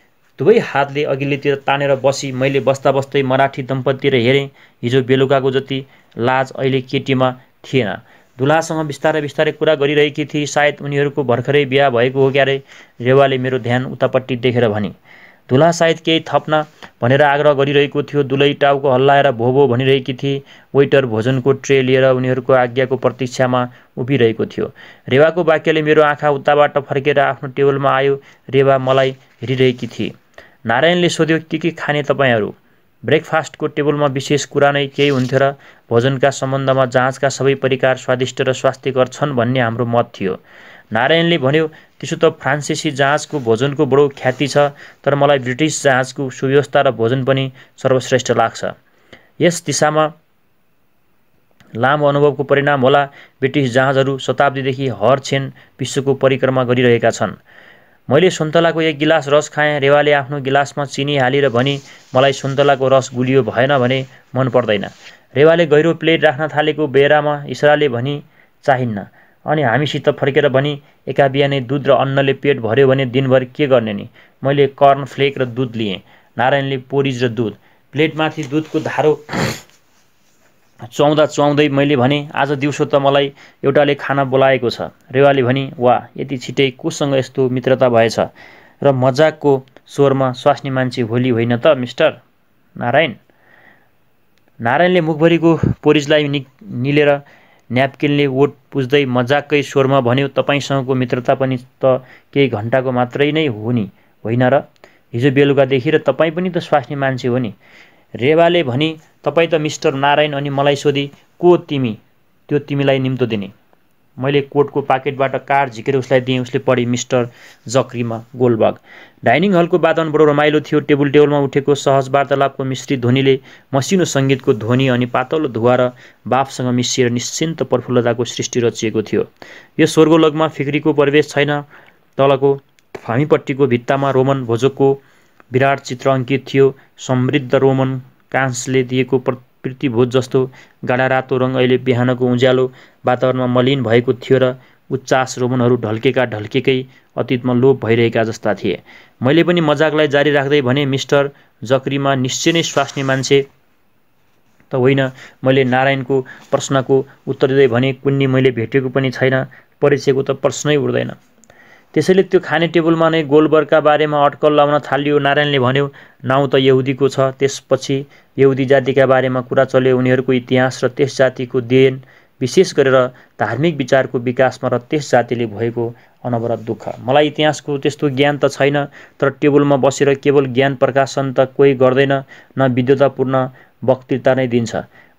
दुवै हातले अघिल्तिर तानेर बसी मैले बस्दा बस्दै मराठी दम्पतितिर हेरेँ। हिजो बेलुकाको जति लाज अहिले केटीमा थिएन। दुलासँग बिस्तारै बिस्तारै कुरा गरिरहेकी थिए। सायद उनीहरूको भर्खरै बिहा भएको हो क्यारे। रेवाले मेरो ध्यान उतापट्टि देखेर भनी। दुला सायद केही थप्न भनेर आग्रह गरिरहेको थियो। दुलै टाउको हल्लाएर भो भो भनिरहेकी थिए। वेटर भोजनको ट्रे लिएर उनीहरूको आज्ञाको प्रतीक्षामा उभिरहेको थियो। रेवाको वाक्यले मेरो आँखा उताबाट फर्केर आफ्नो टेबलमा आयो। रेवा मलाई हेरिरहेकी थिए। नारायणले सोध्यो, के खाने तपाईँहरू? ब्रेकफास्टको टेबलमा विशेष कुरा नै केही हुन्थ्यो र? भोजनका सम्बन्धमा जहाजका सबै परिकार स्वादिष्ट र स्वास्थ्यकर छन् भन्ने हाम्रो मत थियो। नारायणले भन्यो, त्यसो त फ्रान्सेसी जहाजको भोजनको बडो ख्याति छ, तर मलाई ब्रिटिस जहाजको सुव्यवस्था र भोजन पनि सर्वश्रेष्ठ लाग्छ। यस दिशामा लामो अनुभवको परिणाम होला। ब्रिटिस जहाजहरू शताब्दीदेखि हर क्षण विश्वको परिक्रमा गरिरहेका छन्। मैले सुन्तलाको एक गिलास रस खाएँ। रेवाले आफ्नो गिलासमा चिनी हालेर भनी, मलाई सुन्तलाको रस गुलियो भएन भने मन पर्दैन। रेवाले गहिरो प्लेट राख्न थालेको बेरामा इसाराले भनी, चाहिन्न। अनि हामीसित फर्केर भनी, एका बिहानै दुध र अन्नले पेट भर्यो भने दिनभर के गर्ने नि? मैले कर्न फ्लेक र दुध लिएँ। नारायणले पोरिज र दुध। प्लेटमाथि दुधको धारो चुहाउँदै मैले भने, आज दिउँसो त मलाई एउटाले खाना बोलाएको छ। रेवाले भनी, वाह, यति छिटै कोसँग यस्तो मित्रता भएछ? र मजाकको स्वरमा, स्वास्नी मान्छे भोलि होइन त मिस्टर नारायण? नारायणले मुखभरिको पोरिजलाई निलेर न्याप्किनले ओठ पुज्दै मजाकै स्वरमा भन्यो, तपाईँसँगको मित्रता पनि त केही घण्टाको मात्रै नै हो नि, होइन र? हिजो बेलुकादेखि र तपाईँ पनि त स्वास्नी मान्छे हो नि। रेवाले भनी, तपाईँ त मिस्टर नारायण। अनि मलाई सोधी, को तिमी? त्यो तिमीलाई निम्तो दिने। मैले कोटको पाकेटबाट कार्ड झिकेर उसलाई दिएँ। उसले पढी, मिस्टर जक्रीमा गोलबाग। डाइनिङ हलको वातावरण बडो रमाइलो थियो। टेबलमा उठेको सहज वार्तालापको मिश्रित ध्वनिले मसिनो सङ्गीतको ध्वनि अनि पातलो धुवा र बाफसँग मिसिएर निश्चिन्त प्रफुल्लताको सृष्टि रचिएको थियो। यो स्वर्गलोकमा फिक्रीको परिवेश छैन। तलको हामीपट्टिको भित्तामा रोमन भोजोको विराट चित्र अङ्कित थियो। समृद्ध रोमन काँसले दिएको प्रतिभोज जस्तो गाढा रातो रङ अहिले बिहानको उज्यालो वातावरणमा मलिन भएको थियो र उच्चास रोमनहरू ढल्केकै अतीतमा लोप भइरहेका जस्ता थिए। मैले पनि मजाकलाई जारी राख्दै भने, मिस्टर जक्रीमा निश्चय नै स्वास्नी मान्छे त होइन? मैले नारायणको प्रश्नको उत्तर दिँदै भने, कुन्नी मैले भेटेको पनि छैन, परिचयको त प्रश्नै उठ्दैन। त्यसैले त्यो खाने टेबलमा नै गोलबर्गका बारेमा अड्कल लाउन थालियो। नारायणले भन्यो, नाउँ त यहुदीको छ। त्यसपछि यहुदी जातिका बारेमा कुरा चल्यो। उनीहरूको इतिहास र त्यस जातिको देन, विशेष गरेर धार्मिक विचारको विकासमा र त्यस जातिले भएको अनवरत दुःख। मलाई इतिहासको त्यस्तो ज्ञान त छैन, तर टेबलमा बसेर केवल ज्ञान प्रकाशन त कोही गर्दैन, न विद्वतापूर्ण वक्तृता नै दिन्छ।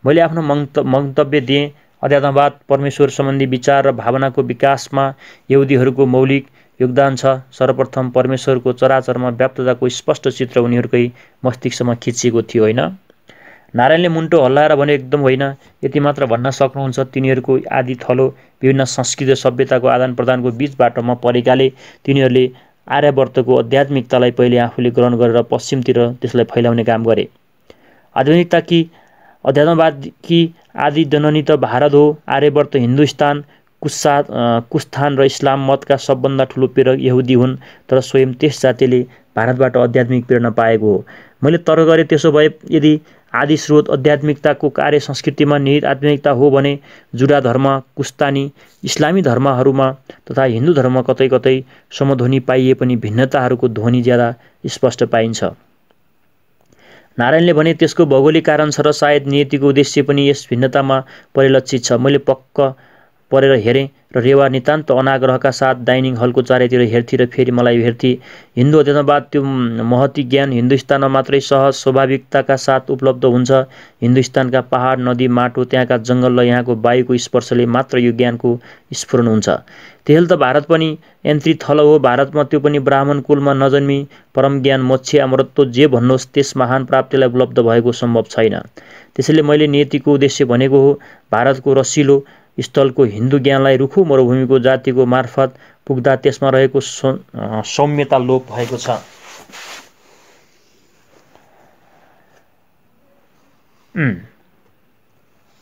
मैले आफ्नो मन्तव्य दिएँ। अध्यात्मवाद, परमेश्वर सम्बन्धी विचार र भावनाको विकासमा यहुदीहरूको मौलिक योगदान छ। सर्वप्रथम परमेश्वरको चराचरमा व्याप्तताको स्पष्ट चित्र उनीहरूकै मस्तिष्कमा खिचिएको थियो, होइन? नारायणले मुन्टो हल्लाएर भने, एकदम होइन। यति मात्र भन्न सक्नुहुन्छ, तिनीहरूको आदि थलो विभिन्न संस्कृति र सभ्यताको आदान प्रदानको बीच बाटोमा परेकाले तिनीहरूले आर्यावर्तको आध्यात्मिकतालाई पहिले आफूले ग्रहण गरेर पश्चिमतिर त्यसलाई फैलाउने काम गरे। आधुनिकता कि अध्यात्मवाद कि आदि जननी त भारत हो। आर्यावर्त हिन्दुस्तान, कुस्तान र इस्लाम मतका सबभन्दा ठुलो प्रेरक यहुदी हुन्, तर स्वयं त्यस जातिले भारतबाट आध्यात्मिक प्रेरणा पाएको हो। मैले तर्क गरेँ, त्यसो भए यदि आदि स्रोत आध्यात्मिकताको कार्य संस्कृतिमा निहित आध्यात्मिकता हो भने जुडा धर्म, कुस्तानी, इस्लामी धर्महरूमा तथा हिन्दू धर्म कतै कतै समध्वनि पाइए पनि भिन्नताहरूको ध्वनि ज्यादा स्पष्ट पाइन्छ। नारायणले भने, त्यसको भौगोलिक कारण छ र सायद नियतिको उद्देश्य पनि यस भिन्नतामा परिलक्षित छ। मैले पक्क परेर हेरेँ र रेवा नितान्त अनाग्रहका साथ डाइनिङ हलको चारैतिर हेर्थी र फेरि मलाई हेर्थी। हिन्दू अध्यात्मवाद, त्यो महती ज्ञान हिन्दुस्तानमा मात्रै सहज स्वाभाविकताका साथ उपलब्ध हुन्छ। हिन्दुस्तानका पहाड, नदी, माटो, त्यहाँका जङ्गल र यहाँको वायुको स्पर्शले मात्र यो ज्ञानको स्फुरण हुन्छ। त्यसैले त भारत पनि यन्त्री थल हो। भारतमा, त्यो पनि ब्राह्मण कुलमा नजन्मी परम ज्ञान, मोक्ष, अमरत्व जे भन्नुहोस्, त्यस महान प्राप्तिलाई उपलब्ध भएको सम्भव छैन। त्यसैले मैले नियतिको उद्देश्य भनेको हो, भारतको रसिलो स्थलको हिन्दू ज्ञानलाई रुखो मरुभूमिको जातिको मार्फत पुग्दा त्यसमा रहेको सौम्यता लोप भएको छ।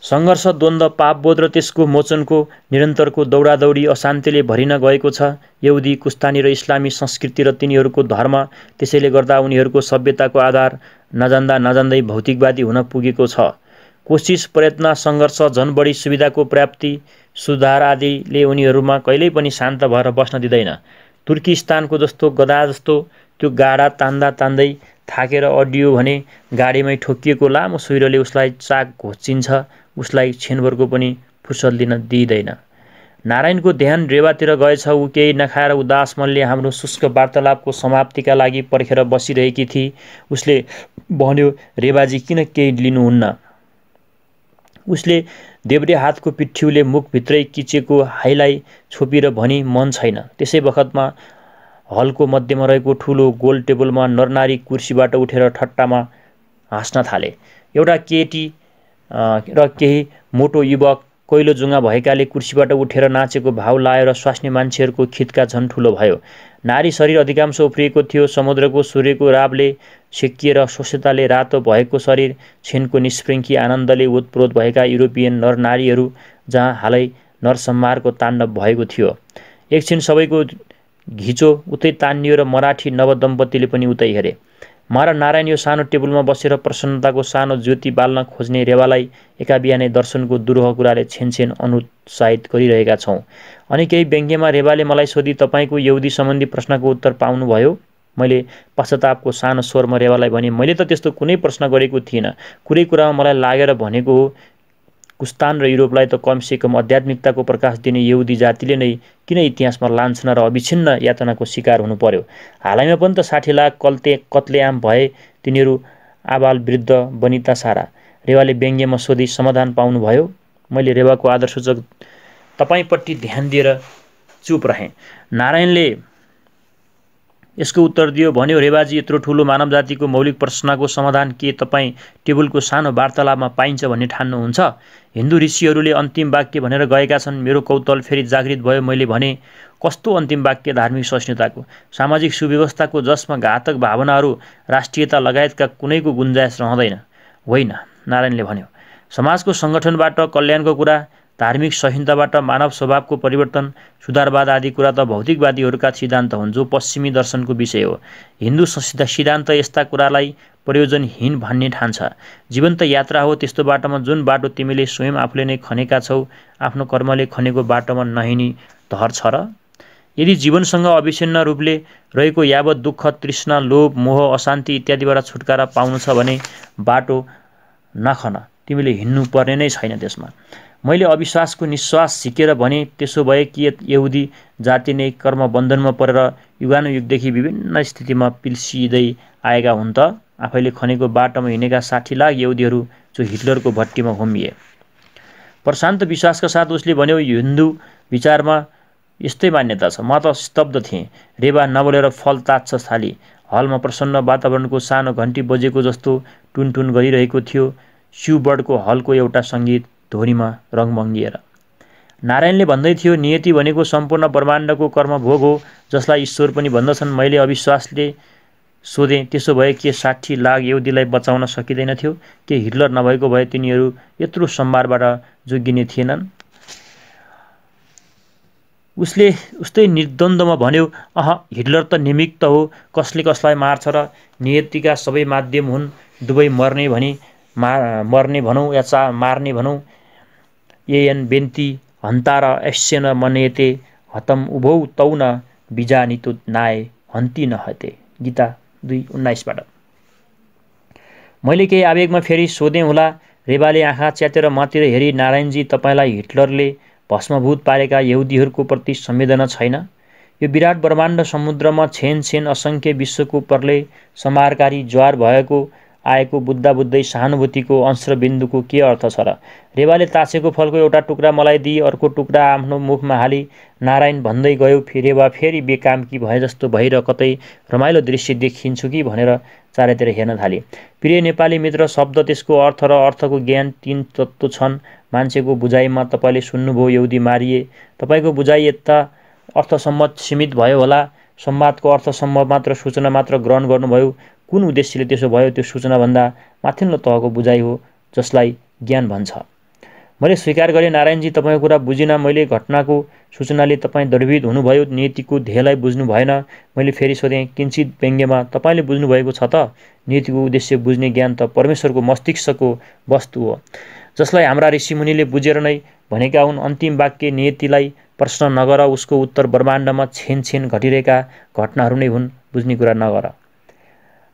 सङ्घर्ष, द्वन्द्व, पापबोध र त्यसको मोचनको निरन्तरको दौडादौडी अशान्तिले भरिन गएको छ यहुदी, कुस्तानी र इस्लामी संस्कृति र तिनीहरूको धर्म। त्यसैले गर्दा उनीहरूको सभ्यताको आधार नजान्दा नजान्दै भौतिकवादी हुन पुगेको छ। कोसिस, प्रयत्न, सङ्घर्ष, झन् बढी सुविधाको प्राप्ति, सुधार आदिले उनीहरूमा कहिल्यै पनि शान्त भएर बस्न दिँदैन। तुर्किस्तानको जस्तो गधा जस्तो त्यो गाडा तान्दा तान्दै थाकेर अडियो भने गाडीमै ठोकिएको लामो सुइरोले उसलाई चाक घोचिन्छ, उसलाई क्षणभरको पनि फुर्सद लिन दिइँदैन। नारायणको ध्यान रेवातिर गएछ। ऊ केही नखाएर उदास मनले हाम्रो शुष्क वार्तालापको समाप्तिका लागि पर्खेर बसिरहेकी थिई। उसले भन्यो, रेवाजी किन केही लिनुहुन्न? उसले देब्रे हातको पिठ्युले मुखभित्रै किचेको हाइलाई छोपिएर भनी, मन छैन। त्यसै बखतमा हलको मध्यमा रहेको ठुलो गोल टेबलमा नरनारी कुर्सीबाट उठेर ठट्टामा हाँस्न थाले। एउटा केटी र केही मोटो युवक कोइलो जुङ्गा भएकाले कुर्सीबाट उठेर नाचेको भाव लाएर स्वास्नी मान्छेहरूको खित्का झन् ठुलो भयो। नारी शरीर अधिकांश उफ्रिएको थियो। समुद्रको सूर्यको राबले सेकिएर स्वच्छताले रातो भएको शरीर, छेनको निस्पृङ्खी आनन्दले ओतप्रोत भएका युरोपियन नरनारीहरू, जहाँ हालै नरसंहारको ताण्डव भएको थियो। एकछिन सबैको घिचो उतै तानियो र मराठी नवदम्पतिले पनि उतै हेरे। म र नारायण यो सानो टेबलमा बसेर प्रसन्नताको सानो ज्योति बाल्न खोज्ने रेवालाई एका बिहानै दर्शनको दुरूह कुराले छेनछेन अनुत्साहित गरिरहेका छौँ। अनि केही व्यङ्ग्यमा रेवाले मलाई सोधी, तपाईँको यहुदी सम्बन्धी प्रश्नको उत्तर पाउनुभयो? मैले पश्चातापको सानो स्वरमा रेवालाई भने, मैले त त्यस्तो कुनै प्रश्न गरेको थिइनँ। कुरै कुरामा मलाई लागेर भनेको हो। कुस्तान र युरोपलाई त कमसेकम आध्यात्मिकताको प्रकाश दिने यहुदी जातिले नै किन इतिहासमा लान्छना र अविच्छिन्न यातनाको शिकार हुनु पर्यो? हालैमा पनि त 60 लाख कत्लेआम भए, तिनीहरू आबाल वृद्ध वनिता सारा। रेवाले व्यङ्ग्यमा सोधी, समाधान पाउनुभयो? मैले रेवाको आदरसूचक तपाईँपट्टि ध्यान दिएर चुप रहेँ। नारायणले यसको उत्तर दियो, भन्यो, रेवाजी, यत्रो ठुलो मानव जातिको मौलिक प्रश्नको समाधान के तपाईँ टेबलको सानो वार्तालापमा पाइन्छ भन्ने ठान्नुहुन्छ? हिन्दू ऋषिहरूले अन्तिम वाक्य भनेर गएका छन्। मेरो कौतूहल फेरि जागृत भयो। मैले भने, कस्तो अन्तिम वाक्य? धार्मिक सहिष्णुताको, सामाजिक सुव्यवस्थाको, जसमा घातक भावनाहरू, राष्ट्रियता लगायतका कुनैको गुन्जायस रहँदैन। होइन, नारायणले भन्यो। समाजको सङ्गठनबाट कल्याणको कुरा, धार्मिक सहिष्णुताबाट मानव स्वभावको परिवर्तन, सुधारवाद आदि कुरा त भौतिकवादीहरूका सिद्धान्त हुन्, जो पश्चिमी दर्शनको विषय हो। हिन्दू सिद्धान्त यस्ता कुरालाई प्रयोजनहीन भन्ने ठान्छ। जीवन्त यात्रा हो। त्यस्तो बाटोमा जुन बाटो तिमीले स्वयं आफूले नै खनेका छौ, आफ्नो कर्मले खनेको बाटोमा नहिनी धर छ र? यदि जीवनसँग अविच्छिन्न रूपले रहेको यावत दुःख, तृष्णा, लोभ, मोह, अशान्ति इत्यादिबाट छुटकारा पाउनु छ भने बाटो नखन, तिमीले हिँड्नु पर्ने नै छैन त्यसमा। मैले अविश्वासको निश्वास झिकेर भने, त्यसो भए कि यहुदी जाति नै कर्मबन्धनमा परेर युगानुयुगदेखि विभिन्न स्थितिमा पिल्सिँदै आएका हुन् त? आफैले खनेको बाटोमा हिँडेका 60 लाख यहुदीहरू जो हिटलरको भट्टीमा होमिए। प्रशान्त विश्वासका साथ उसले भन्यो, हिन्दू विचारमा यस्तै मान्यता छ। म त स्तब्ध थिएँ। रेवा नबोलेर फल ताच्छ थाली। हलमा प्रसन्न वातावरणको सानो घन्टी बजेको जस्तो टुनटुन गरिरहेको थियो। स्युबर्डको हलको एउटा सङ्गीत ध्वनिमा रङमङ्गिएर। नारायणले भन्दै थियो, नियति भनेको सम्पूर्ण ब्रह्माण्डको कर्मभोग हो, जसलाई ईश्वर पनि भन्दछन्। मैले अविश्वासले सोधेँ, त्यसो भए के 60 लाख यहुदीलाई बचाउन सकिँदैन थियो? के हिटलर नभएको भए तिनीहरू यत्रो सम्भारबाट जोगिने थिएनन्? उसले उस्तै निर्द्वन्द्वमा भन्यो, हिटलर त निमित्त हो। कसले कसलाई मार्छ र? नियतिका सबै माध्यम हुन्। दुवै मर्ने भनौँ या मार्ने भनौँ। एयन बेन्ती हन्ता र ऐस्य न मन्यते हतम उभौ तौ न बिजानितो नाय हन्ती न हते। गीता 2:19बाट। मैले केही आवेगमा फेरि सोधेँ होला। रेवाले आँखा च्यातेर मतिर हेरी, नारायणजी, तपाईँलाई हिटलरले भस्मभूत पारेका यहुदीहरूको प्रति संवेदना छैन? यो विराट ब्रह्माण्ड समुद्रमा छेन असङ्ख्य विश्वको प्रलय संहारकारी ज्वार भएको आएको बुझ्दै सहानुभूतिको अंश र बिन्दुको के अर्थ छ र? रेवाले ताछेको फलको एउटा टुक्रा मलाई दिई, अर्को टुक्रा आफ्नो मुखमा हाली नारायण भन्दै गयो, रेवा फेरि बेकामकी भए जस्तो भएर कतै रमाइलो दृश्य देखिन्छु कि भनेर चारैतिर हेर्न थाले। प्रिय नेपाली मित्र, शब्द, त्यसको अर्थ र अर्थको ज्ञान 3 तत्त्व छन्। मान्छेको बुझाइमा तपाईँले सुन्नुभयो, यहुदी मारिए। तपाईँको बुझाइ यता अर्थसम्म सीमित भयो होला। संवादको अर्थसम्म मात्र सूचना मात्र ग्रहण गर्नुभयो। कुन उद्देश्यले त्यसो भयो? त्यो सूचनाभन्दा माथिल्लो तहको बुझाइ हो, जसलाई ज्ञान भन्छ। मैले स्वीकार गरेँ, नारायणजी तपाईँको कुरा बुझिनँ। मैले घटनाको सूचनाले तपाईँ द्रवीभूत हुनुभयो, नीतिको ध्येयलाई बुझ्नु भएन। मैले फेरि सोधेँ, किञ्चित व्यङ्ग्यमा, तपाईँले बुझ्नुभएको छ त? नीतिको उद्देश्य बुझ्ने ज्ञान त परमेश्वरको मस्तिष्कको वस्तु हो, जसलाई हाम्रा ऋषिमुनिले बुझेर नै भनेका हुन्। अन्तिम वाक्य नियतिलाई प्रश्न नगर, उसको उत्तर ब्रह्माण्डमा छेन घटिरहेका घटनाहरू नै हुन्, बुझ्ने कुरा नगर।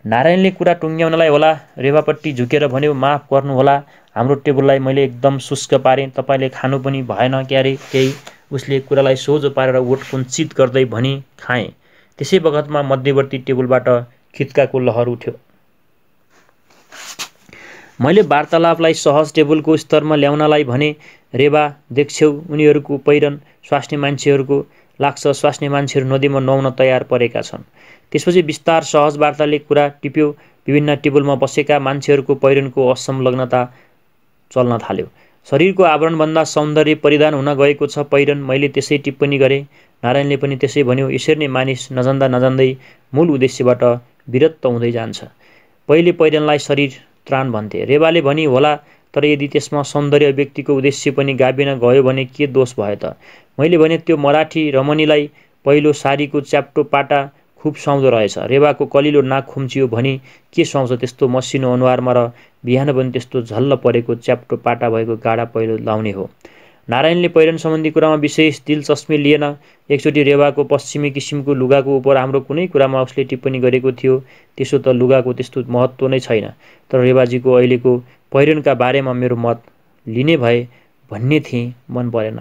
नारायणले कुरा टुङ्ग्याउनलाई होला रेवापट्टि झुकेर भन्यो, माफ गर्नुहोला, हाम्रो टेबललाई मैले एकदम शुष्क पारेँ, तपाईँले खानु पनि भएन क्यारे केही। उसले कुरालाई सोझो पारेर ओठ कुञ्चित गर्दै भनी, खाएँ। त्यसै बखतमा मध्यवर्ती टेबलबाट खित्काको लहर उठ्यो। मैले वार्तालापलाई सहज टेबलको स्तरमा ल्याउनलाई भने, रेवा देख्छौ, उनीहरूको पहिरन स्वास्नी मान्छेहरूको लाग्छ, स्वास्नी मान्छेहरू नदीमा नुहाउन तयार परेका छन्। त्यसपछि विस्तार सहज वार्ताले कुरा टिप्यो। विभिन्न टेबलमा बसेका मान्छेहरूको पहिरनको असंलग्नता चल्न थाल्यो। शरीरको आवरणभन्दा सौन्दर्य परिधान हुन गएको छ पहिरन। मैले त्यसै टिप्पणी गरेँ। नारायणले पनि त्यसै भन्यो। यसरी नै मानिस नजान्दा नजान्दै मूल उद्देश्यबाट विरक्त हुँदै जान्छ। पहिले पहिरनलाई शरीर त्राण भन्थे, रेवाले भनी होला, तर यदि त्यसमा सौन्दर्य व्यक्तिको उद्देश्य पनि गाभिन गयो भने के दोष भयो त? मैले भने, त्यो मराठी रमणीलाई पहिलो सारीको च्याप्टो पाटा खुब सुहाउँदो रहेछ। रेवाको कलिलो नाक खुम्चियो भनी, के सुहाउँछ त्यस्तो मसिनो अनुहारमा र बिहान पनि त्यस्तो झल्ल परेको च्याप्टो पाटा भएको गाडा पहिलो लाउने हो। नारायणले पहिरन सम्बन्धी कुरामा विशेष दिलचस्पी लिएन। एकचोटि रेवाको पश्चिमी किसिमको लुगाको उप हाम्रो कुनै कुरामा उसले टिप्पणी गरेको थियो। त्यसो त लुगाको त्यस्तो महत्त्व नै छैन, तर रेवाजीको अहिलेको पहिरनका बारेमा मेरो मत लिने भए भन्ने थिएँ, मन परेन।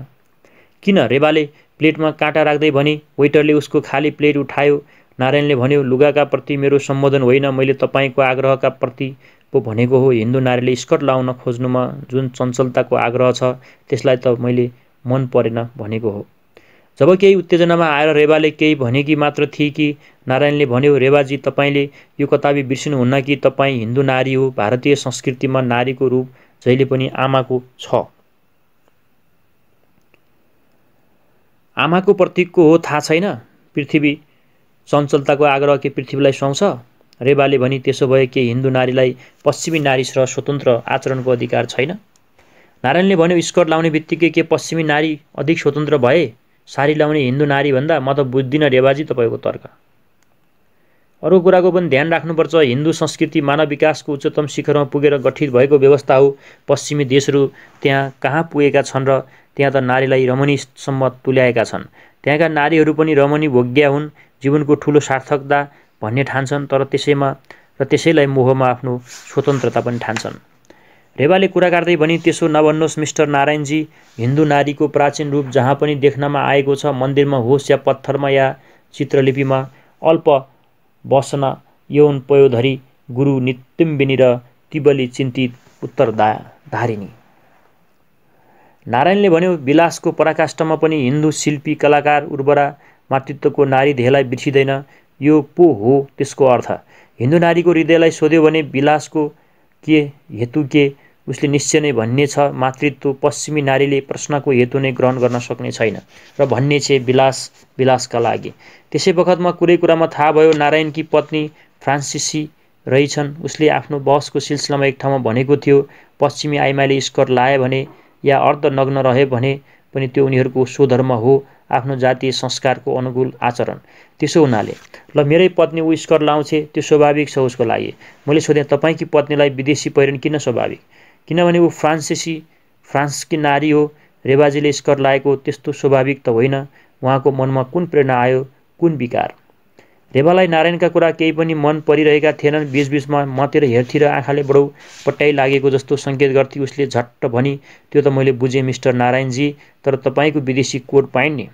किन? रेवाले प्लेटमा काँटा राख्दै भनी। वेटरले उसको खाली प्लेट उठायो। नारायणले भन्यो, लुगाका प्रति मेरो सम्बोधन होइन, मैले तपाईँको आग्रहका प्रति पो भनेको हो। हिन्दू नारीले स्कर्ट लाउन खोज्नुमा जुन चञ्चलताको आग्रह छ, त्यसलाई त मैले मन परेन भनेको हो। जब केही उत्तेजनामा आएर रेवाले केही भनेकी मात्र थिए कि नारायणले भन्यो, रेवाजी, तपाईँले यो कदापि बिर्सिनुहुन्न कि तपाईँ हिन्दू नारी हो। भारतीय संस्कृतिमा नारीको रूप जहिले पनि आमाको छ। आमाको प्रतीकको हो, थाहा छैन? पृथ्वी चञ्चलताको आग्रह के पृथ्वीलाई सुहाउँछ? रेवाले भनी, त्यसो भए के हिन्दू नारीलाई पश्चिमी नारी र स्वतन्त्र आचरणको अधिकार छैन? नारायणले भन्यो, स्कर्ट लाउने बित्तिकै के पश्चिमी नारी अधिक स्वतन्त्र भए सारी लाउने हिन्दू नारी भन्दा? म त बुझ्दिनँ रेवाजी तपाईँको तर्क। अरू कुराको पनि ध्यान राख्नुपर्छ। हिन्दू संस्कृति मानव विकासको उच्चतम शिखरमा पुगेर गठित भएको व्यवस्था हो। पश्चिमी देशहरू त्यहाँ कहाँ पुगेका छन् र त्यहाँ त नारीलाई रमणीसम्म तुल्याएका छन्। त्यहाँका नारीहरू पनि रमणी भोग्या हुन्, जीवनको ठुलो सार्थकता भन्ने ठान्छन्, तर त्यसैलाई मोहमा आफ्नो स्वतन्त्रता पनि ठान्छन्। रेवाले कुरा काट्दै भनी, त्यसो नभन्नुहोस् मिस्टर नारायणजी। हिन्दू नारीको प्राचीन रूप जहाँ पनि देख्नमा आएको छ, मन्दिरमा होस् या पत्थरमा या चित्रलिपिमा, अल्प बसना यौन पयोधरी गुरु नित्यम्बिनी र तिबली चिन्तित उत्तरधारिणी। नारायणले भन्यो, विलासको पराकाष्ठमा पनि हिन्दू शिल्पी कलाकार उर्वरा मातृत्वको नारी ध्येयलाई बिर्सिँदैन। यो पो हो त्यसको अर्थ। हिन्दू नारीको हृदयलाई सोध्यो भने विलासको के हेतु के, उसले निश्चय नै भन्ने छ मातृत्व। पश्चिमी नारीले प्रश्नको हेतु नै ग्रहण गर्न सक्ने छैन र भन्ने छे विलासका लागि। त्यसै बखतमा कुरामा थाहा भयो नारायणकी पत्नी फ्रान्सिसी रहेछन्। उसले आफ्नो बहसको सिलसिलामा एक ठाउँमा भनेको थियो, पश्चिमी आइमाले स्कर्ट लाए भने या अर्धनग्न रहे भने पनि त्यो उनीहरूको स्वधर्म हो, आफ्नो जातीय संस्कारको अनुकूल आचरण। त्यसो हुनाले ल मेरै पत्नी ऊ स्कर्ट लाउँछे, त्यो स्वाभाविक छ उसको लागि। मैले सोधेँ, तपाईँकी पत्नीलाई विदेशी पहिरन किन स्वाभाविक? किनभने ऊ फ्रान्सकी नारी हो। रेवाजीले स्कर्ट लाएको त्यस्तो स्वाभाविक त होइन। उहाँको मनमा कुन प्रेरणा आयो, कुन विकार? रेवालाई नारायणका कुरा केही पनि मन परिरहेका थिएनन्। बीचबीचमा मतिर हेर्थी र आँखाले बडो पट्याइ लागेको जस्तो सङ्केत गर्थी। उसले झट्ट भनी, त्यो त मैले बुझेँ मिस्टर नारायणजी, तर तपाईँको विदेशी कोट पाइन् नि?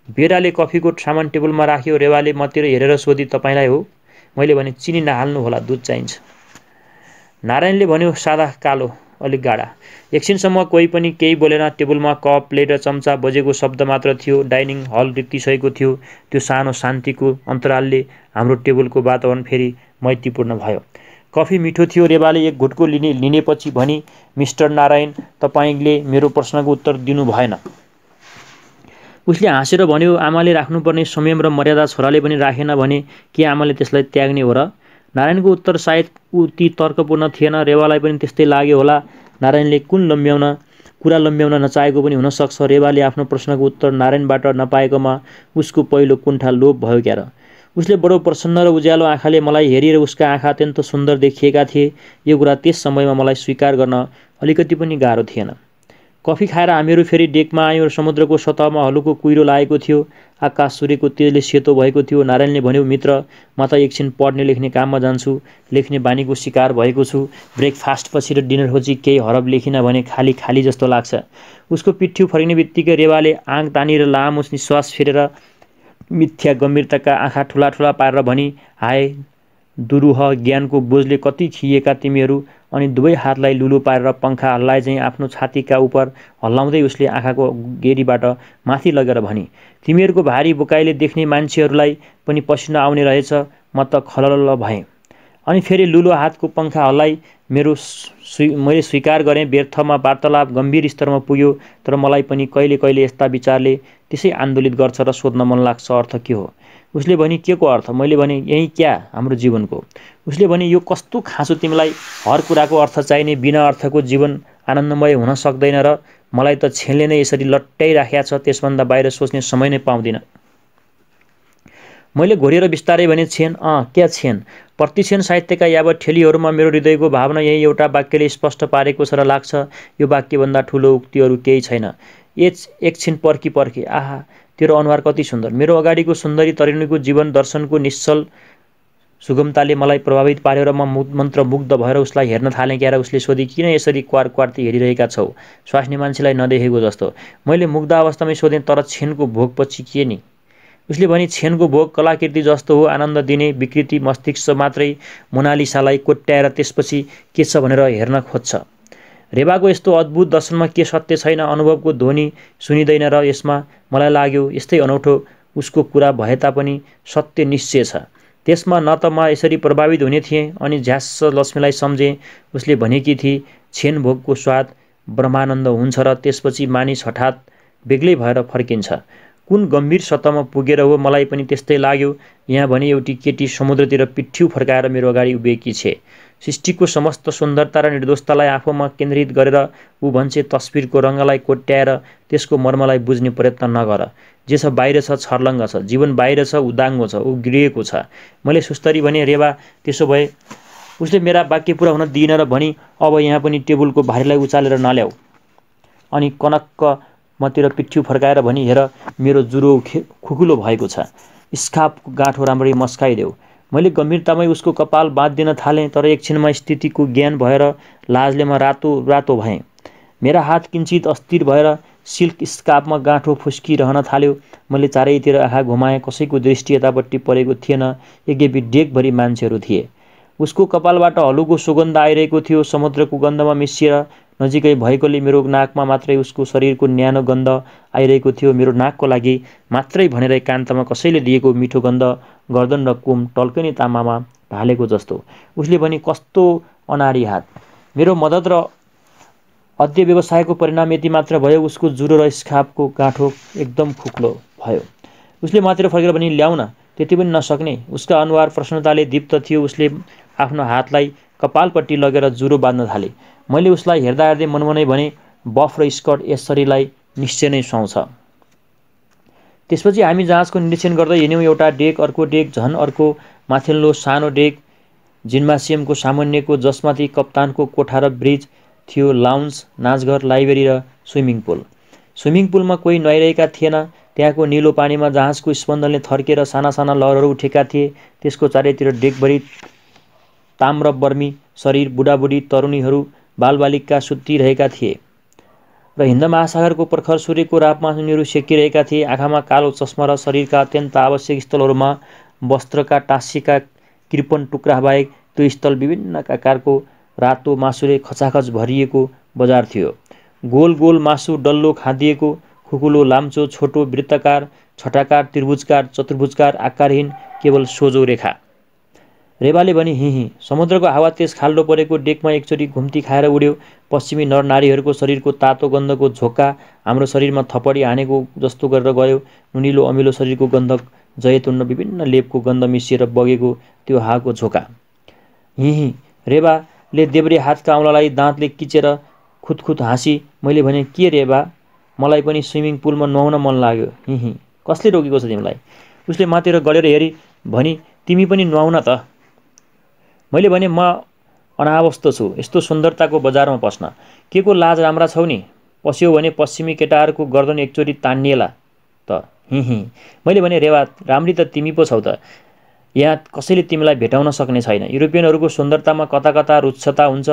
बेराले कफीको सामान टेबलमा राख्यो। रेवाले मतिर हेरेर सोधी, तपाईँलाई हो? मैले भने, चिनी नहाल्नु होला, दुध चाहिन्छ। नारायणले भन्यो, सादा कालो, अलिक गाढा। एकछिनसम्म कोही पनि केही बोलेन। टेबलमा कप, प्लेट र चम्चा बजेको शब्द मात्र थियो। डाइनिङ हल रित्तिसकेको थियो। त्यो सानो शान्तिको अन्तरालले हाम्रो टेबलको वातावरण फेरि मैत्रीपूर्ण भयो। कफी मिठो थियो। रेवाले एक घुटको लिनेपछि भनी, मिस्टर नारायण, तपाईँले मेरो प्रश्नको उत्तर दिनु भएन। उसले हाँसेर भन्यो, आमाले राख्नुपर्ने संयम र मर्यादा छोराले पनि राखेन भने के आमाले त्यसलाई त्याग्ने हो र? नारायणको उत्तर सायद उति तर्कपूर्ण थिएन। रेवालाई पनि त्यस्तै लाग्यो होला। नारायणले कुन कुरा लम्ब्याउन नचाहेको पनि हुनसक्छ। रेवाले आफ्नो प्रश्नको उत्तर नारायणबाट नपाएकोमा उसको पहिलो कुण्ठा लोभ भयो क्या र। उसले बडो प्रसन्न र उज्यालो आँखाले मलाई हेरेर उसका आँखा अत्यन्त सुन्दर देखिएका थिए। यो कुरा त्यस समयमा मलाई स्वीकार गर्न अलिकति पनि गाह्रो थिएन। कफी खाएर हामीहरू फेरि डेकमा आयौँ र समुद्रको सतहमा हलुको कुहिरो लागेको थियो। आकाश सूर्यको तेजले सेतो भएको थियो। नारायणले भन्यो, मित्र, म त एकछिन पढ्ने लेख्ने काममा जान्छु। लेख्ने बानीको शिकार भएको छु। ब्रेकफास्टपछि र डिनरपछि केही हरफ लेखिन भने खाली खाली जस्तो लाग्छ। उसको पिठ्यु फर्किने बित्तिकै रेवाले आङ तानेर लामो निश्वास फेरेर मिथ्या गम्भीरताका आँखा ठुला ठुला पारेर भनी, हाय दुरूह ज्ञानको बोझले कति खिएका तिमीहरू। अनि दुवै हातलाई लुलु पारेर पङ्खा हल्लाए चाहिँ आफ्नो छातीका उप हल्लाउँदै उसले आँखाको गेरीबाट माथि लगेर भनी, तिमीहरूको भारी बोकाइले देख्ने मान्छेहरूलाई पनि पसिना आउने रहेछ। म त खलल भएँ। अनि फेरि लुलो हातको पङ्खा हल्लाई मैले स्वीकार गरेँ। व्यर्थमा वार्तालाप गम्भीर स्तरमा पुग्यो। तर मलाई पनि कहिले कहिले यस्ता विचारले त्यसै आन्दोलित गर्छ र सोध्न मन लाग्छ, अर्थ के हो। उसले भनी, के को अर्थ? मैले भने, यही क्या हाम्रो जीवनको। उसले भने, यो कस्तो खाँचो तिमीलाई? हर कुराको अर्थ चाहिने, बिना अर्थको जीवन आनन्दमय हुन सक्दैन र मलाई त छेनले नै यसरी लट्याइराखेको छ, त्यसभन्दा बाहिर सोच्ने समय नै पाउँदिन। मैले घोरेर बिस्तारै भने, छेन? क्या छेन? प्रतिक्षण साहित्यका यावत ठेलीहरूमा मेरो हृदयको भावना यही एउटा वाक्यले स्पष्ट पारेको छ र लाग्छ यो वाक्यभन्दा ठुलो उक्तिहरू केही छैन। एकछिन पर्खी आहा, तेरो अनुहार कति सुन्दर। मेरो अगाडिको सुन्दरी तरुणीको जीवन दर्शनको निश्चल सुगमताले मलाई प्रभावित पार्यो र म मन्त्रमुग्ध भएर उसलाई हेर्न थालेँ क्या र। उसले सोधी, किन यसरी क्वार्ती हेरिरहेका छौ, स्वास्नी मान्छेलाई नदेखेको जस्तो? मैले मुग्ध अवस्थामै सोधेँ, तर छेनको भोगपछि के नि? उसले भनी, छेनको भोग कलाकृति जस्तो हो, आनन्द दिने विकृति मस्तिष्क मात्रै मोनालिसालाई कोट्याएर त्यसपछि के छ भनेर हेर्न खोज्छ। रेवाको यस्तो अद्भुत दर्शनमा के सत्य छैन? अनुभवको ध्वनि सुनिँदैन र यसमा मलाई लाग्यो यस्तै अनौठो उसको कुरा भए तापनि सत्य निश्चय छ। त्यसमा न त म यसरी प्रभावित हुने थिएँ अनि झ्यास्स लक्ष्मीलाई सम्झेँ। उसले भनेकी थिए, छेन भोगको स्वाद ब्रह्मानन्द हुन्छ र त्यसपछि मानिस हठात बेग्लै भएर फर्किन्छ। कुन गम्भीर सतहमा पुगेर हो, मलाई पनि त्यस्तै लाग्यो। यहाँ भने एउटी केटी समुद्रतिर पिठ्यु फर्काएर मेरो अगाडि उभिएकी छे। सृष्टिको समस्त सुन्दरता र निर्दोषतालाई आफूमा केन्द्रित गरेर ऊ भन्छे, तस्बिरको रङ्गलाई कोट्याएर त्यसको मर्मलाई बुझ्ने प्रयत्न नगर। जे छ बाहिर छ, छर्लङ्ग छ। जीवन बाहिर छ, उदाङ्गो छ, ऊ गिरिएको छ। मैले सुस्तरी भने, रेवा, त्यसो भए? उसले मेरा वाक्य पुरा हुन दिइन र भनी, अब यहाँ पनि टेबुलको भारीलाई उचालेर नल्याऊ। अनि कनक्क मतिर पिठ्यु फर्काएर भनी, हेर, मेरो जुरो खुकुलो भएको छ। स्कार्फको गाँठो राम्ररी मस्काइदेऊ। मैले गम्भीरतामै उसको कपाल बाँधिदिन थालेँ, तर एकछिनमा स्थितिको ज्ञान भएर लाजले म रातो भएँ। मेरा हात किञ्चित अस्थिर भएर सिल्क स्कार्फमा गाँठो फुस्किरहन थाल्यो। मैले चारैतिर आँखा घुमाएँ, कसैको दृष्टि यतापट्टि परेको थिएन। यज्ञपि डेकभरि मान्छेहरू थिए। उसको कपालबाट हलुको सुगन्ध आइरहेको थियो, समुद्रको गन्धमा मिसिएर। नजिकै भएकोले मेरो नाकमा मात्रै उसको शरीरको न्यानो गन्ध आइरहेको थियो। मेरो नाकको लागि मात्रै भनेर एकान्तमा कसैले दिएको मिठो गन्ध गर्दन र कुम टल्कने तामामा ढालेको जस्तो। उसले भने, कस्तो अनाडी हात। मेरो मद्दत र अद्य व्यवसायको परिणाम यति मात्र भयो, उसको जुरो र स्कार्फको गाँठो एकदम खुक्लो भयो। उसले मातिर फर्केर पनि, ल्याउ न। त्यति पनि नसक्ने? उसका अनुहार प्रसन्नताले दीप्त थियो। उसले आफ्नो हातलाई कपालपट्टि लगेर जुरो बाँध्न थाले। मैले उसलाई हेर्दा हेर्दै मनमनै भने, बफ र स्कर्ट यस शरीरलाई निश्चय नै सुहाउँछ। त्यसपछि हामी जहाजको निरीक्षण गर्दै हिँड्यौँ। एउटा डेक, अर्को डेक, झन अर्को, माथिल्लो सानो डेक, जिम्नासियमको सामान्यको, जसमाथि कप्तानको कोठा र ब्रिज थियो, लाउन्ज, नाचघर, लाइब्रेरी र स्विमिङ पुल। स्विमिङ पुलमा कोही नुहाइरहेका थिएन। त्यहाँको निलो पानीमा जहाजको स्पन्दनले थर्केर साना साना लहरहरू उठेका थिए। त्यसको चारैतिर डेकभरि ताम्रवर्मी शरीर, बुढाबुढी, तरुणीहरू, बालबालिका सुतिरहेका थिए र हिन्द महासागरको प्रखर सूर्यको रापमा उनीहरू सेकिरहेका थिए। आँखामा कालो चस्मा र शरीरका अत्यन्त आवश्यक स्थलहरूमा वस्त्रका टाँसिएका कृपण टुक्रा बाहेक त्यो स्थल विभिन्न आकारको रातो मासुले खचाखच भरिएको बजार थियो। गोल गोल मासु, डल्लो खाँदिएको, खुकुलो, लाम्चो, छोटो, वृत्ताकार, छटाकार, त्रिभुजकार, चतुर्भुजकार, आकारहीन, केवल सोझो रेखा। रेवाले भने, हिँ। समुद्रको हावा त्यस खाल्डो परेको डेकमा एकचोटि घुम्ती खाएर उड्यो। पश्चिमी नरनारीहरूको शरीरको तातो गन्धको झोक्का हाम्रो शरीरमा थपडी हानेको जस्तो गरेर गयो। नुनिलो अमिलो शरीरको गन्ध, जैतुन र विभिन्न लेपको गन्ध मिसिएर बगेको त्यो हावाको झोका। हिँ। रेवाले देब्रे हातका औँलालाई दाँतले किचेर खुतखुत हाँसी मैले भने के रे बा, मलाई पनि स्विमिङ पुलमा नुहाउन मन लाग्यो। हिही, कसले रोकेको छ तिमीलाई? उसले मातिर गलेर हेरी भनी, तिमी पनि नुहाउन त। मैले भने म अनावस्थ छु यस्तो सुन्दरताको बजारमा पस्न। के को लाज राम्रा छौ नि? पस्यौ भने पश्चिमी केटाहरूको गर्दन एकचोटि तान्निएला त। हिही, मैले भने रेवा राम्री त तिमी पो छौ त। यहाँ कसैले तिमीलाई भेटाउन सक्ने छैन। युरोपियनहरूको सुन्दरतामा कता कता रुच्छता हुन्छ,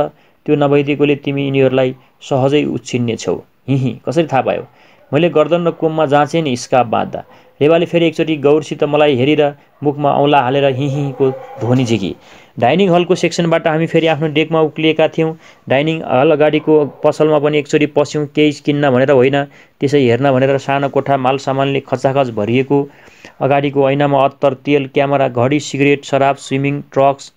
त्यो नभइदिएकोले तिमी यिनीहरूलाई सहजै उछिन्ने छौ। हिही, कसरी थाहा पायो? मैले गर्दन र कोममा जाँचेँ नि स्कार्फ बाँध्दा। रेवाले फेरि एकचोटि गौरसित मलाई हेरेर मुखमा औँला हालेर हिहीको ध्वनि झिकी। डाइनिङ हलको सेक्सनबाट हामी फेरि आफ्नो डेकमा उक्लिएका थियौँ। डाइनिङ हल अगाडिको पसलमा पनि एकचोटि पस्यौँ, केही किन्न भनेर होइन, त्यसै हेर्न भनेर। सानो कोठा मालसामानले खचाखच भरिएको। अगाडिको ऐनामा अत्तर, तेल, क्यामेरा, घडी, सिगरेट, शराब, स्विमिङ ट्रक्स,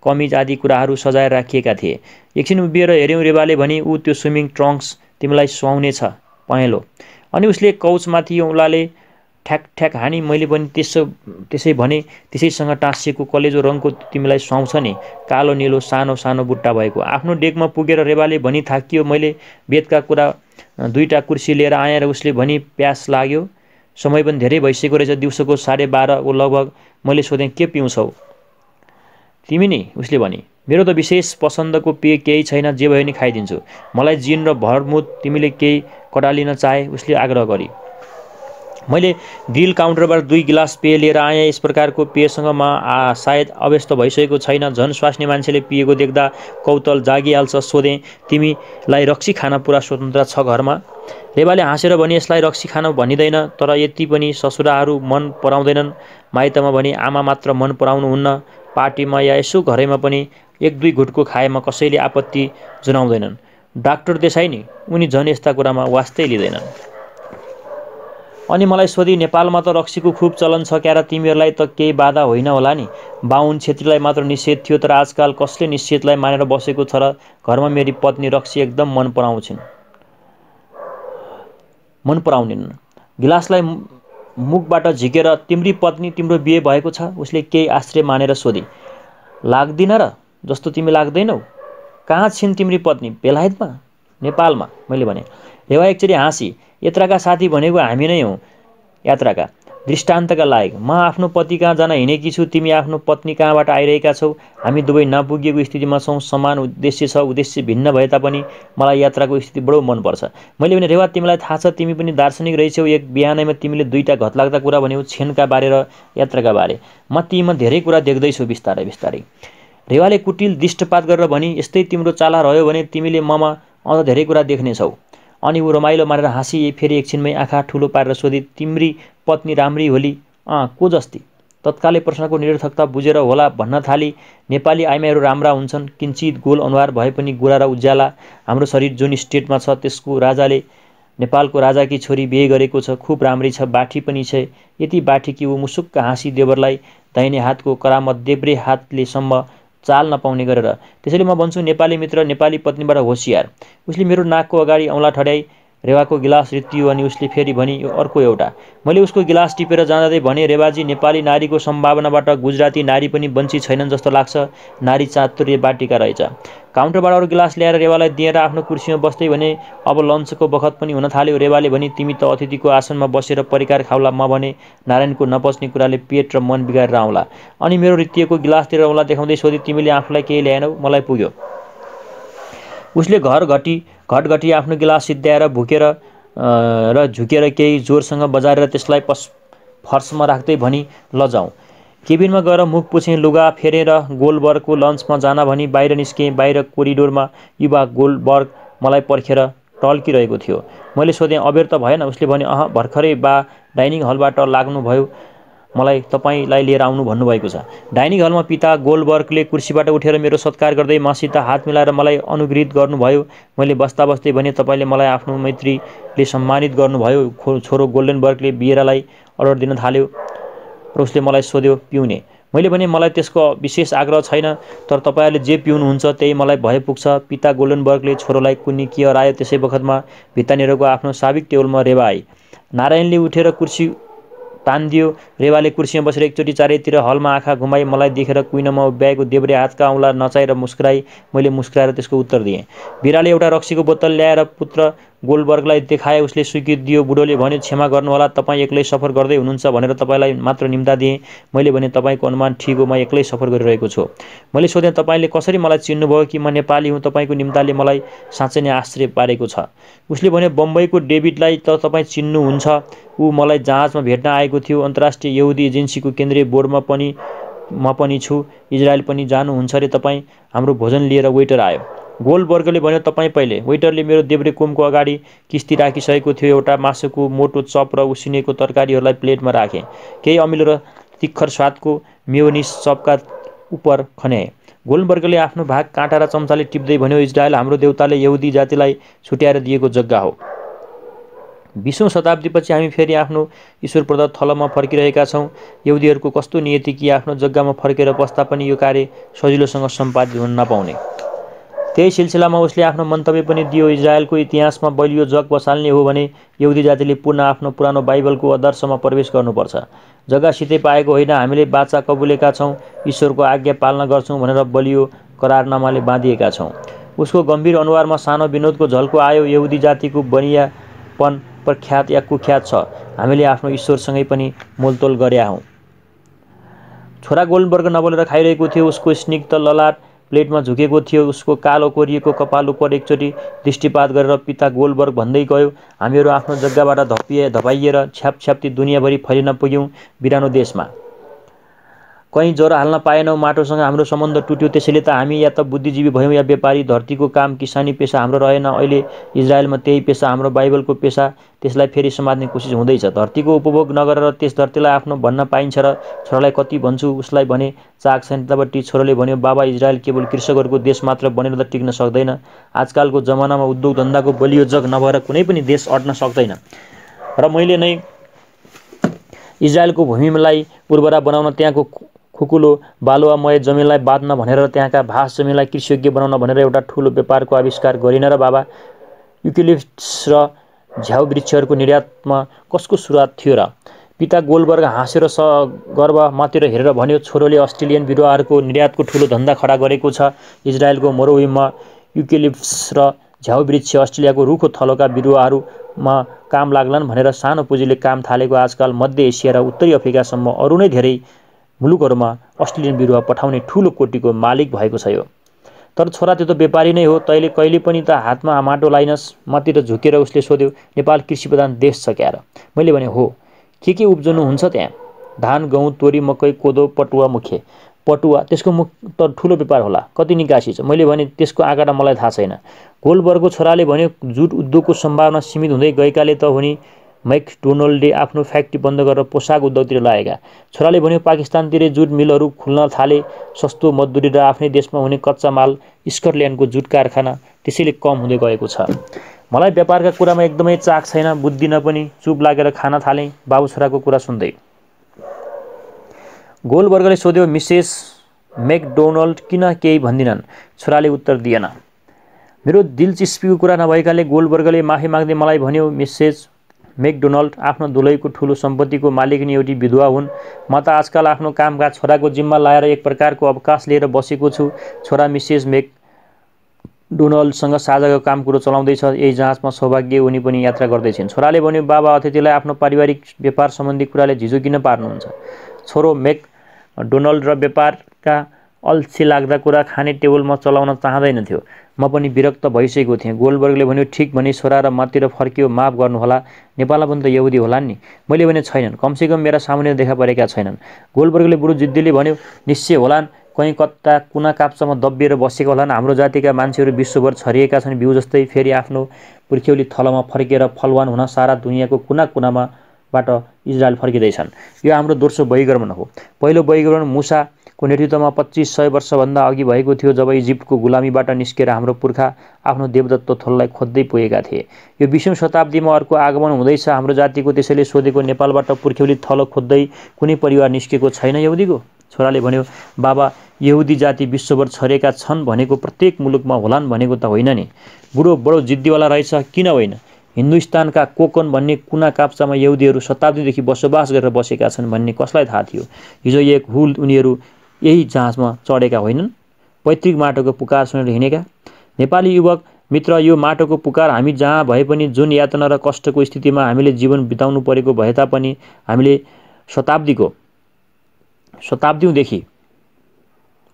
कमिज आदि कुराहरू सजाएर राखिएका थिए। एकछिन उभिएर हेऱ्यौँ। रेवाले भने, ऊ त्यो स्विमिङ ट्रङ्क्स तिमीलाई सुहाउने छ पहेँलो। अनि उसले कौचमाथि औँलाले ठ्याक ठ्याक हानी। मैले पनि त्यसै भने, त्यसैसँग टाँसिएको कलेजो रङको तिमीलाई सुहाउँछ नि, कालो निलो सानो सानो बुट्टा भएको। आफ्नो डेकमा पुगेर रेवाले भनी थाकियो। मैले बेतका कुरा 2टा कुर्सी लिएर आएँ र उसले भनी प्यास लाग्यो। समय पनि धेरै भइसकेको रहेछ, दिउँसोको 12:30 लगभग। मैले सोधेँ, के पिउँछौ तिमी नि? उसले भने, मेरो त विशेष पसन्दको पेय केही छैन, जे भयो नि खाइदिन्छु। मलाई जिन र भरमुत, तिमीले केही कडा लिन चाहे? उसले आग्रह गरी। मैले ग्रिल काउन्टरबाट 2 गिलास पेय लिएर आएँ। यस प्रकारको पेयसँग म सायद अभ्यस्त भइसकेको छैन। झन् स्वास्नी मान्छेले पिएको देख्दा कौतल जागिहाल्छ। सोधेँ, तिमीलाई रक्सी खान पुरा स्वतन्त्रता छ घरमा? रेवाले हाँसेर भने, यसलाई रक्सी खान भनिँदैन, तर यति पनि ससुराहरू मन पराउँदैनन्। माइतमा भने आमा मात्र मन पराउनुहुन्न। पार्टीमा या यसो घरैमा पनि 1-2 घुटको खाएमा कसैले आपत्ति जनाउँदैनन्। डाक्टर देसाई नि, उनी झन् यस्ता कुरामा वास्तै लिँदैनन्। अनि मलाई सोधी, नेपालमा त रक्सीको खुब चलन छ क्यार, तिमीहरूलाई त केही बाधा होइन होला नि? बाहुन छेत्रीलाई मात्र निषेध थियो, तर आजकाल कसले निषेधलाई मानेर बसेको छ र? घरमा मेरी पत्नी रक्सी एकदम मन पराउनिन्। गिलासलाई मुखबाट झिकेर, तिम्री पत्नी तिम्रो बिहे भएको छ? उसले केही आश्चर्य मानेर सोधी। लाग्दिन र? जस्तो तिमी लाग्दैनौ? कहाँ छिन् तिम्री पत्नी? बेलायतमा? नेपालमा? मैले भने। रेवा एकचोटि हाँसी। यात्राका साथी भनेको हामी नै हौँ, यात्राका दृष्टान्तका लायक। म आफ्नो पति कहाँ जान हिँडेकी छु, तिमी आफ्नो पत्नी कहाँबाट आइरहेका छौ। हामी दुवै नपुगेको स्थितिमा छौँ। समान उद्देश्य छ, उद्देश्य भिन्न भए तापनि मलाई यात्राको स्थिति बडो मनपर्छ। मैले भने, रेवा तिमीलाई थाहा छ, तिमी पनि दार्शनिक रहेछौ। एक बिहानैमा तिमीले 2टा घतलाग्दा कुरा भन्यौ, छेनका बारे र यात्राका बारे। म तीमा धेरै कुरा देख्दैछु बिस्तारै बिस्तारै। रेवाले कुटिल दृष्टपात गरेर भनी, यस्तै तिम्रो चाला रह्यो भने तिमीले ममा अझ धेरै कुरा देख्नेछौ। अनि ऊ रमाइलो मारेर हाँसी। फेरि एकछिनमै आँखा ठुलो पारेर सोधी, तिम्री पत्नी राम्री होली? को जस्ती? तत्कालै प्रश्नको निरर्थकता बुझेर होला भन्न थाली, नेपाली आइमाईहरू राम्रा हुन्छन्, किञ्चित गोल अनुहार भए पनि गोरा र उज्याला। हाम्रो शरीर जुन स्टेटमा छ, त्यसको राजाले नेपालको राजाकी छोरी बिहे गरेको छ, खुब राम्री छ, बाठी पनि छ। यति बाठी कि ऊ मुसुक्क हाँसी देवरलाई दाहिने हातको करामत देब्रे हातले सम्म चाल नपाउने गरेर। त्यसैले म भन्छु, नेपाली मित्र नेपाली पत्नीबाट होसियार। उसले मेरो नाकको अगाडि औँला ठड्याई। रेवाको गिलास रित्तियो अनि उसले फेरि भनी, यो अर्को एउटा। मैले उसको गिलास टिपेर जाँदै भने, रेवाजी, नेपाली नारीको सम्भावनाबाट गुजराती नारी पनि वञ्चित छैनन् जस्तो लाग्छ। नारी चातुर्य बाटिका रहेछ। काउन्टरबाट अरू गिलास ल्याएर रेवालाई दिएर आफ्नो कुर्सीमा बस्दै भने, अब लन्चको बखत पनि हुन थाल्यो। रेवाले भनी, तिमी त अतिथिको आसनमा बसेर परिकार खाउला। म भने, नारायणको नपच्ने कुराले पेट र मन बिगारेर आउँला। अनि मेरो रित्तिएको गिलासतिर औँला देखाउँदै सोधी, तिमीले आफूलाई केही ल्याएनौ? मलाई पुग्यो। उसले घटघटी आफ्नो गिलास सिद्ध्याएर भुकेर र झुकेर केही जोरसँग बजारेर त्यसलाई फर्समा राख्दै भनी, ल जाउँ। केबिनमा गएर मुख पुछेँ, लुगा फेरेर गोलबर्गको लन्चमा जान भनी बाहिर निस्केँ। बाहिर कोरिडोरमा युवा गोलबर्ग मलाई पर्खेर टल्किरहेको थियो। मैले सोधेँ, अबेर त भएन? उसले भने, भर्खरै बा डाइनिङ हलबाट लाग्नुभयो, मलाई तपाईँलाई लिएर आउनु भन्नुभएको छ। डाइनिङ हलमा पिता गोलबर्गले कुर्सीबाट उठेर मेरो सत्कार गर्दै मसित हात मिलाएर मलाई अनुगृहित गर्नुभयो। मैले बस्दा बस्दै भने, तपाईँले मलाई आफ्नो मैत्रीले सम्मानित गर्नुभयो। छोरो गोल्डनबर्गले बियरालाई अर्डर दिन थाल्यो र उसले मलाई सोध्यो, पिउने? मैले भने, मलाई त्यसको विशेष आग्रह छैन, तर तपाईँहरूले जे पिउनुहुन्छ त्यही मलाई भए पुग्छ। पिता गोल्डनबर्गले छोरोलाई कुन्नी के हरायो। त्यसै बखतमा भित्तानिरको आफ्नो साविक टेबलमा रेवा आई। नारायणले उठेर कुर्सी तान्दियो। रेवाले कुर्सीमा बसेर एकचोटि चारैतिर हलमा आँखा घुमाई मलाई देखेर कुइनमा उभ्याएको देब्रे हातका औँला नचाएर मुस्कुराई। मैले मुस्कुराएर त्यसको उत्तर दिएँ। बिराले एउटा रक्सीको बोतल ल्याएर पुत्र गोल्डबर्गलाई देखाए उसले स्वीकृति दियो। बुढोले भन्यो, क्षमा गर्नुहोला, तपाईँ एक्लै सफर गर्दै हुनुहुन्छ भनेर तपाईँलाई मात्र निम्ता दिएँ। मैले भने, तपाईँको अनुमान ठिक हो, म एक्लै सफर गरिरहेको छु। मैले सोधेँ, तपाईँले कसरी मलाई चिन्नुभयो कि म नेपाली हुँ? तपाईँको निम्ताले मलाई साँच्चै नै आश्चर्य पारेको छ। उसले भन्यो, बम्बईको डेभिडलाई त तपाईँ चिन्नुहुन्छ, ऊ मलाई जहाजमा भेट्न आएको थियो। अन्तर्राष्ट्रिय यहुदी एजेन्सीको केन्द्रीय बोर्डमा पनि म पनि छु। इजरायल पनि जानुहुन्छ रे तपाईँ? हाम्रो भोजन लिएर वेटर आयो। गोल्डबर्गले भन्यो, तपाईँ पहिले। वेटरले मेरो देब्रे कोमको अगाडि किस्ती राखिसकेको थियो। एउटा मासुको मोटो चप र उसिनेको तरकारीहरूलाई प्लेटमा राखे। केही अमिलो र तिखर स्वादको मेयोनिज चपका उपर खन्याए। गोल्डबर्गले आफ्नो भाग काँटा र चम्चाले टिप्दै भन्यो, इजरायल हाम्रो देवताले यहुदी जातिलाई छुट्याएर दिएको जग्गा हो। 20औं शताब्दीपछि हामी फेरि आफ्नो ईश्वर प्रदत्त थलोमा फर्किरहेका छौँ। यहुदीहरूको कस्तो नियति कि आफ्नो जग्गामा फर्केर बस्दा पनि यो कार्य सजिलोसँग सम्पादित हुन नपाउने। त्यही सिलसिलामा उसले आफ्नो मन्तव्य पनि दियो, इजरायलको इतिहासमा बलियो जग बसाल्ने हो भने यहुदी जातिले पुनः आफ्नो पुरानो बाइबलको आदर्शमा प्रवेश गर्नुपर्छ। जग्गा सिधै पाएको होइन, हामीले बाचा कबुलेका छौँ, ईश्वरको आज्ञा पालना गर्छौँ भनेर बलियो करारनामाले बाँधिएका छौँ। उसको गम्भीर अनुहारमा सानो विनोदको झल्को आयो। यहुदी जातिको बनियापन प्रख्यात या कुख्यात छ। हामीले आफ्नो ईश्वरसँगै पनि मोलतोल गरेका हौँ। छोरा गोल्डबर्ग नबोलेर खाइरहेको थियो। उसको स्निग्ध ललाट प्लेटमा झुकेको थियो। उसको कालो कोरिएको कपाल उपर एकचोटि दृष्टिपात गरेर पिता गोल्डबर्ग भन्दै गयो, हामीहरू आफ्नो जग्गाबाट धपाइएर छ्यापछ्याप्ती दुनियाँभरि फैलिन पुग्यौँ, बिरानो देशमा। कहीँ ज्वरो हाल्न पाएनौँ। माटोसँग हाम्रो सम्बन्ध टुट्यो। त्यसैले त हामी या त बुद्धिजीवी भयौँ या व्यापारी। धरतीको काम, किसानी पेसा हाम्रो रहेन। अहिले इजरायलमा त्यही पेसा, हाम्रो बाइबलको पेसा, त्यसलाई फेरि समात्ने कोसिस हुँदैछ। धरतीको उपभोग नगरेर त्यस धरतीलाई आफ्नो भन्न पाइन्छ र छोरालाई कति भन्छु उसलाई भने चाक छैन। तबट्टि छोरोले भन्यो, बाबा, इजरायल केवल कृषकहरूको देश मात्र बनेर त टिक्न सक्दैन। आजकलको जमानामा उद्योग धन्दाको बलियो जग नभएर कुनै पनि देश अड्न सक्दैन र मैले नै इजरायलको भूमिलाई उर्वरा बनाउन, त्यहाँको खुकुलो बालुवामय जमिनलाई बाँध्न भनेर, त्यहाँका भास जमिनलाई कृषियोग्य बनाउन भनेर एउटा ठुलो व्यापारको आविष्कार गरिन र बाबा। युकेलिप्टस र झ्याउ वृक्षहरूको निर्यातमा कसको सुरुवात थियो र? पिता गोल्डबर्ग हाँस्यो र गर्व मातेर हेरेर भन्यो, छोरोले अस्ट्रेलियन बिरुवाहरूको निर्यातको ठुलो धन्दा खडा गरेको छ। इजरायलको मरुभूमिमा युकेलिप्टस र झ्याउ वृक्ष अस्ट्रेलियाको रुखो थलोका बिरुवाहरूमा काम लाग्लान् भनेर सानो पुँजीले काम थालेको आजकल मध्य एसिया र उत्तरी अफ्रिकासम्म अरू नै धेरै मुलुकहरूमा अस्ट्रेलियन बिरुवा पठाउने ठुलो कोटीको मालिक भएको छ यो। तर छोरा, त्यो त व्यापारी नै हो। तैँले कहिले पनि त हातमा माटो लाइनस्? मातिर झुकेर उसले सोध्यो, नेपाल कृषिप्रधान देश छ क्यार? मैले भने, हो। के उब्जनु हुन्छ त्यहाँ? धान, गहुँ, तोरी, मकै, कोदो, पटुवा मुख्य। पटुवा, त्यसको मुख त ठुलो व्यापार होला। कति निकासी छ? मैले भने, त्यसको आँकडा मलाई थाहा छैन। गोल्डबर्गको छोराले भन्यो, जुट उद्योगको सम्भावना सीमित हुँदै गएकाले त हो नि मैकडोनल्डले आफ्नो फ्याक्ट्री बन्द गरेर पोसाक उद्योगतिर लागेका। छोराले भन्यो, पाकिस्तानतिरै जुट मिलहरू खुल्न थाले। सस्तो मजदुरी र आफ्नै देशमा हुने कच्चा माल, स्कटल्यान्डको जुट कारखाना त्यसैले कम हुँदै गएको छ। मलाई व्यापारका कुरामा एकदमै चाख छैन। बुझ्दिन पनि। चुप लागेर खान थालेँ, बाबु छोराको कुरा सुन्दै। गोल्डबर्गले सोध्यो, मिसेस मैकडोनल्ड किन केही भन्दिनन्? छोराले उत्तर दिएन। मेरो दिलचिस्पीको कुरा नभएकाले गोल्डबर्गले माफी माग्दै मलाई भन्यो, मिसेस मैकडोनल्ड आफ्नो दुलैको ठुलो सम्पत्तिको मालिकनी एउटी विधवा हुन्। म त आजकल आफ्नो कामकाज छोराको जिम्मा लाएर एक प्रकारको अवकाश लिएर बसेको छु। छोरा मिसेस मैकडोनल्डसँग साझाको काम कुरो चलाउँदैछ। यही जहाजमा सौभाग्य उनी पनि यात्रा गर्दैछन्। छोराले भन्यो, बाबा, अतिथिलाई आफ्नो पारिवारिक व्यापार सम्बन्धी कुराले झिझो किन पार्नुहुन्छ? छोरो मैकडोनल्ड र व्यापारका अल्छी लाग्दा कुरा खाने टेबलमा चलाउन चाहँदैनथ्यो। म पनि विरक्त भइसकेको थिएँ। गोल्डबर्गले भन्यो, ठिक भनी छोरा र मातिर फर्कियो। माफ गर्नुहोला, नेपालमा पनि त यहुदी होलान् नि? मैले भने, छैनन्। कमसेकम मेरा सामुन्ने देखा परेका छैनन्। गोल्डबर्गले बुढो जिद्दीले भन्यो, निश्चय होलान्। कहीँ कता कुना काप्चामा दबिएर बसेका होलान्। हाम्रो जातिका मान्छेहरू विश्वभर छरिएका छन्। बिउ जस्तै फेरि आफ्नो पुर्ख्यौली थलोमा फर्केर फलवान हुन सारा दुनियाँको कुना कुनाबाट इजरायल फर्किँदैछन्। यो हाम्रो दोस्रो बहिगमन हो। पहिलो बहिगमन मुसाको नेतृत्वमा 2500 वर्षभन्दा अघि भएको थियो, जब इजिप्टको गुलामीबाट निस्केर हाम्रो पुर्खा आफ्नो देवदत्त थलोलाई खोज्दै पुगेका थिए। यो 20औं शताब्दीमा अर्को आगमन हुँदैछ हाम्रो जातिको। त्यसैले सोधेको, नेपालबाट पुर्ख्यौली थलो खोज्दै कुनै परिवार निस्केको छैन यहुदीको? छोराले भन्यो, बाबा, यहुदी जाति विश्वभर छरिएका छन् भनेको प्रत्येक मुलुकमा होलान् भनेको त होइन नि? बुढो बडो जिद्दीवाला रहेछ। किन होइन? हिन्दुस्तानका कोकन भन्ने कुना काप्चामा यहुदीहरू शताब्दीदेखि बसोबास गरेर बसेका छन् भन्ने कसलाई थाहा थियो? हिजो एक हुल उनीहरू यही जहाजमा चढेका होइनन्? पैतृक माटोको पुकार सुनेर हिँडेका? नेपाली युवक मित्र, यो माटोको पुकार हामी जहाँ भए पनि, जुन यातना र कष्टको स्थितिमा हामीले जीवन बिताउनु परेको भए तापनि हामीले शताब्दीदेखि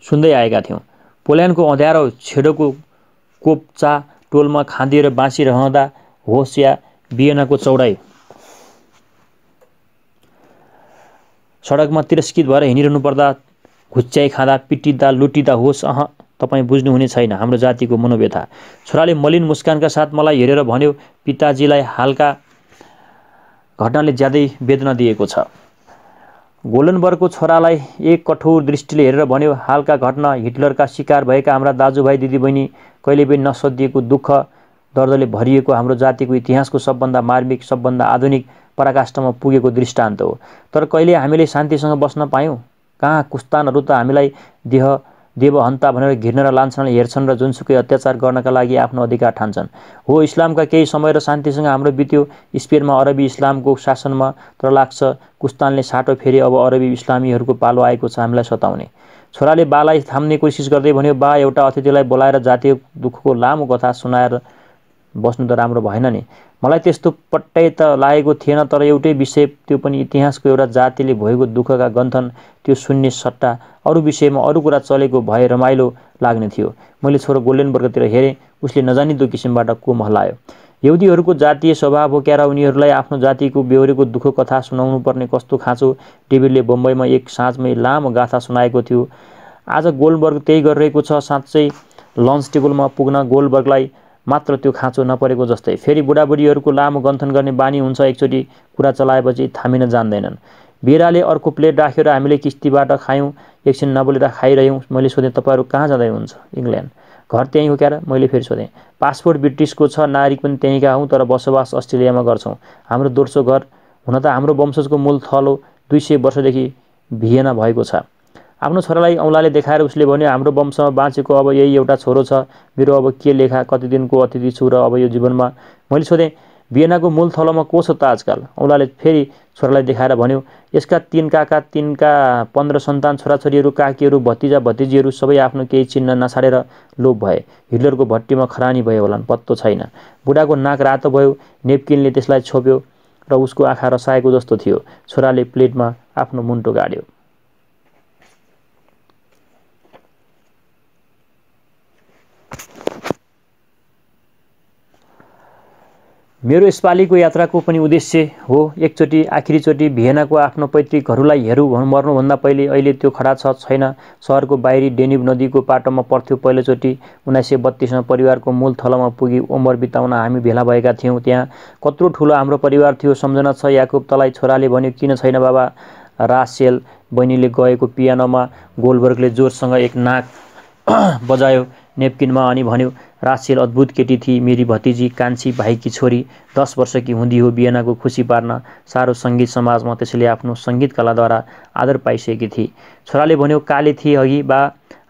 सुन्दै आएका थियौँ। पोल्यान्डको अँध्यारो छेडोको कोप्चा टोलमा खाँदिएर बाँचिरहँदा होस् या वियनाको चौडाइ सडकमा तिरस्कृत भएर हिँडिरहनु पर्दा, घुच्याइ खाँदा, पिटिँदा, लुटिँदा होस्, तपाईँ बुझ्नुहुने छैन हाम्रो जातिको मनोव्यथा। छोराले मलिन मुस्कानका साथ मलाई हेरेर भन्यो, पिताजीलाई हालका घटनाले ज्यादै वेदना दिएको छ। गोलनबर्गको छोरालाई एक कठोर दृष्टिले हेरेर भन्यो, हालका घटना हिटलरका शिकार भएका हाम्रा दाजुभाइ दिदीबहिनी कहिले पनि नसोधिएको दुःख दर्दले भरिएको हाम्रो जातिको इतिहासको सबभन्दा मार्मिक, सबभन्दा आधुनिक पराकाष्ठमा पुगेको दृष्टान्त हो। तर कहिले हामीले शान्तिसँग बस्न पायौँ? कहाँ कुस्तानहरू त हामीलाई देवहन्ता भनेर घिर्न र लान्छनले हेर्छन् र जुनसुकै अत्याचार गर्नका लागि आफ्नो अधिकार ठान्छन्। हो, इस्लामका केही समय र शान्तिसँग हाम्रो बित्यो। स्पेनमा अरबी इस्लामको शासनमा, तर लाग्छ कुस्तानले साटो फेरि अब अरबी इस्लामीहरूको पालो आएको छ हामीलाई सताउने। छोराले बालाई थाम्ने कोसिस गर्दै भन्यो, बा, एउटा अतिथिलाई बोलाएर जातीय दुःखको लामो कथा सुनाएर बस्नु त राम्रो भएन नि। मलाई त्यस्तो पट्टै त लागेको थिएन, तर एउटै विषय, त्यो पनि इतिहासको एउटा जातिले भोगेको दुःखका गन्थन, त्यो सुन्ने सट्टा अरू विषयमा अरू कुरा चलेको भए रमाइलो लाग्ने थियो। मैले छोरो गोल्डेनबर्गतिर हेरेँ। उसले नजानिदो किसिमबाट कोम हल्लायो। यहुदीहरूको जातीय स्वभाव हो क्या र उनीहरूलाई आफ्नो जातिको बेहोरेको दुःख कथा सुनाउनु पर्ने कस्तो खाँचो। डेभिडले बम्बईमा एक साँझमै लामो गाथा सुनाएको थियो। आज गोल्डबर्ग त्यही गरिरहेको छ। साँच्चै लन्च टेबलमा पुग्न गोल्डबर्गलाई मात्र त्यो खाँचो नपरेको जस्तै। फेरि बुढाबुढीहरूको लामो गन्थन गर्ने बानी हुन्छ, एकचोटि कुरा चलाएपछि थामिन जान्दैनन्। बिराले अर्को प्लेट राख्यो र हामीले किस्तीबाट खायौँ। एकछिन नबोलेर खाइरह्यौँ। मैले सोधेँ, तपाईँहरू कहाँ जाँदै हुनुहुन्छ? इङ्ल्यान्ड। घर त्यहीँ हो क्या र? मैले फेरि सोधेँ। पासपोर्ट ब्रिटिसको छ, नागरिक पनि त्यहीँका हौँ, तर बसोबास अस्ट्रेलियामा गर्छौँ। हाम्रो दोस्रो घर, हुन त हाम्रो वंशजको मूल थलो 200 वर्षदेखि भियना भएको छ। आफ्नो छोरालाई औँलाले देखाएर उसले भन्यो, हाम्रो वंशमा बाँचेको अब यही एउटा छोरो छ। मेरो अब के लेखा, कति दिनको अतिथि छु र अब यो जीवनमा। मैले सोधेँ, भियनाको मूल थलोमा को छ त आजकल? औँलाले फेरि छोरालाई देखाएर भन्यो, यसका 3 काका, तिनका 15 सन्तान, छोराछोरीहरू, काकीहरू, भतिजा भतिजीहरू सबै आफ्नो केही चिन्ह नछाडेर लोप भए। हिटलरको भट्टीमा खरानी भए होलान्, पत्तो छैन। बुढाको नाक रातो भयो। नेपकिनले त्यसलाई छोप्यो र उसको आँखा रसाएको जस्तो थियो। छोराले प्लेटमा आफ्नो मुन्टो गाड्यो। मेरो यसपालिको यात्राको पनि उद्देश्य हो एकचोटि, आखिरीचोटि भियनाको आफ्नो पैतृक घरलाई हेरौँ। मर्नुभन्दा पहिले अहिले त्यो खडा छ छैन। सहरको बाहिरी डेन्युब नदीको पाटोमा पर्थ्यो। पहिलोचोटि 1932मा परिवारको मूल थलोमा पुगी उमेर बिताउन हामी भेला भएका थियौँ। त्यहाँ कत्रो ठुलो हाम्रो परिवार थियो सम्झना छ। याकुब तलाई छोराले भन्यो, किन छैन बाबा? रासेल बहिनीले गएको पियानोमा गोल्डबर्गले जोरसँग एक नाक बजायो नेपकिनमा अनि भन्यो, रासेल अद्भुत केटी थिई, मेरी भतिजी, कान्छी भाइकी छोरी, 10 वर्षकी हुँदी हो। बियनाको खुसी पार्न सारो सङ्गीत समाजमा त्यसैले आफ्नो सङ्गीत कलाद्वारा आदर पाइसकेकी थिए। छोराले भन्यो, काली थिए अघि बा,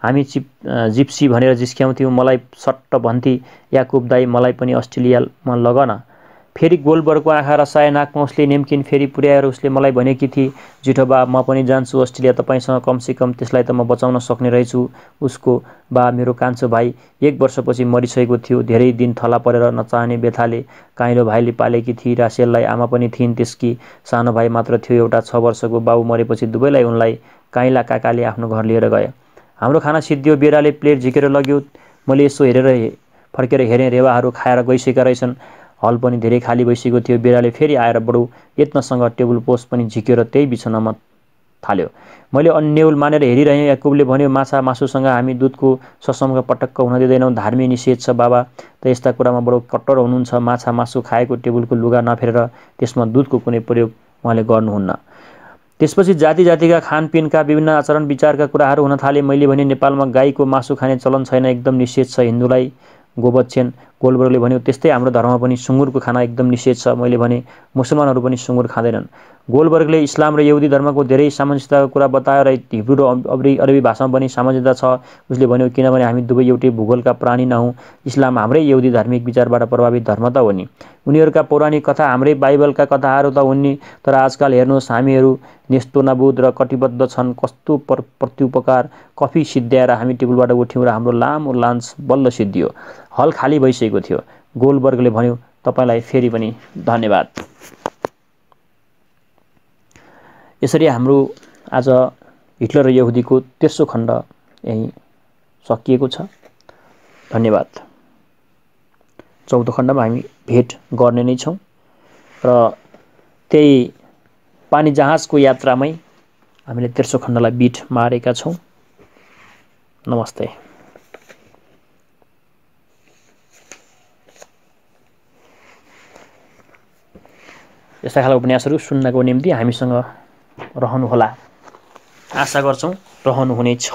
हामी जिप्सी भनेर जिस्क्याउँथ्यौँ। मलाई सट्ट भन्थे, याकुब दाई, मलाई पनि अस्ट्रेलियामा लग न। फेरि गोल्डबर्गको आँखा रसाए। नाकमा उसले नेपकिन फेरि पुर्याएर उसले मलाई भनेकी थिए, जिठो बा, म पनि जान्छु अस्ट्रेलिया, तपाईँसँग कमसेकम त्यसलाई त म बचाउन सक्ने रहेछु। उसको बा, मेरो कान्छो भाइ, 1 वर्षपछि मरिसकेको थियो। धेरै दिन थला परेर नचाहने व्यथाले काइलो भाइले पालेकी थिए। रासेललाई आमा पनि थिइन्, त्यसकी सानो भाइ मात्र थियो, एउटा 6 वर्षको। बाबु मरेपछि दुवैलाई उनलाई काइला काकाले आफ्नो घर लिएर गए। हाम्रो खाना सिद्धियो। बेराले प्लेट झिकेर लग्यो। मैले यसो फर्केर हेरेँ, रेवाहरू खाएर गइसकेका रहेछन्। हल पनि धेरै खाली भइसकेको थियो। बेराले फेरि आएर बडो यत्नसँग टेबल पोस्ट पनि झिकेर त्यही बिछाउनमा थाल्यो। मैले अन्यल मानेर हेरिरहेँ। याकुबले भन्यो, माछा मासुसँग हामी दुधको ससम्म पटक्क हुन दिँदैनौँ, धार्मिक निषेध छ। बाबा त यस्ता कुरामा बडो कट्टर हुनुहुन्छ। माछा मासु खाएको टेबलको लुगा नफेरेर त्यसमा दुधको कुनै प्रयोग उहाँले गर्नुहुन्न। त्यसपछि जाति जातिका खानपिनका विभिन्न आचरण विचारका कुराहरू हुन थाले। मैले भने, नेपालमा गाईको मासु खाने चलन छैन, एकदम निषेध छ। हिन्दूलाई गोवच्छेन। गोल्डबर्गले भन्यो, त्यस्तै हाम्रो धर्ममा पनि सुँगुरको खाना एकदम निषेध छ। मैले भने, मुसलमानहरू पनि सुँगुर खाँदैनन्। गोल्डबर्गले इस्लाम र यहुदी धर्मको धेरै सामञ्जस्यताको कुरा बतायो र हिब्रू र अरबी भाषामा पनि सामञ्जस्यता छ। उसले भन्यो, किनभने हामी दुवै एउटै भूगोलका प्राणी नहौँ। इस्लाम हाम्रै यहुदी धार्मिक विचारबाट प्रभावित धर्म त हो नि। उनीहरूका पौराणिक कथा हाम्रै बाइबलका कथाहरू त हुन् नि। तर आजकल हेर्नुहोस्, हामीहरू नेस्तोनाबुद र कटिबद्ध छन्। कस्तो प्रत्युपकार। कफी सिद्ध्याएर हामी टेबलबाट उठ्यौँ र हाम्रो लामो लन्च बल्ल सिद्धियो। हल खाली भइसकेको थियो। गोलबर्गले भन्यो, तपाईलाई फेरि पनि धन्यवाद। यसरी हाम्रो आज हिटलर र यहुदीको तेस्रो खण्ड यही सकिएको छ। धन्यवाद। चौथो खण्डमा हामी भेट गर्ने नै छौँ र त्यही पानी जहाजको यात्रामै हामीले तेस्रो खण्डलाई बिट मारेका छौँ। नमस्ते। यस्ता खालका उपन्यासहरू सुन्नको निम्ति हामीसँग रहनुहोला। आशा गर्छौँ रहनुहुनेछ।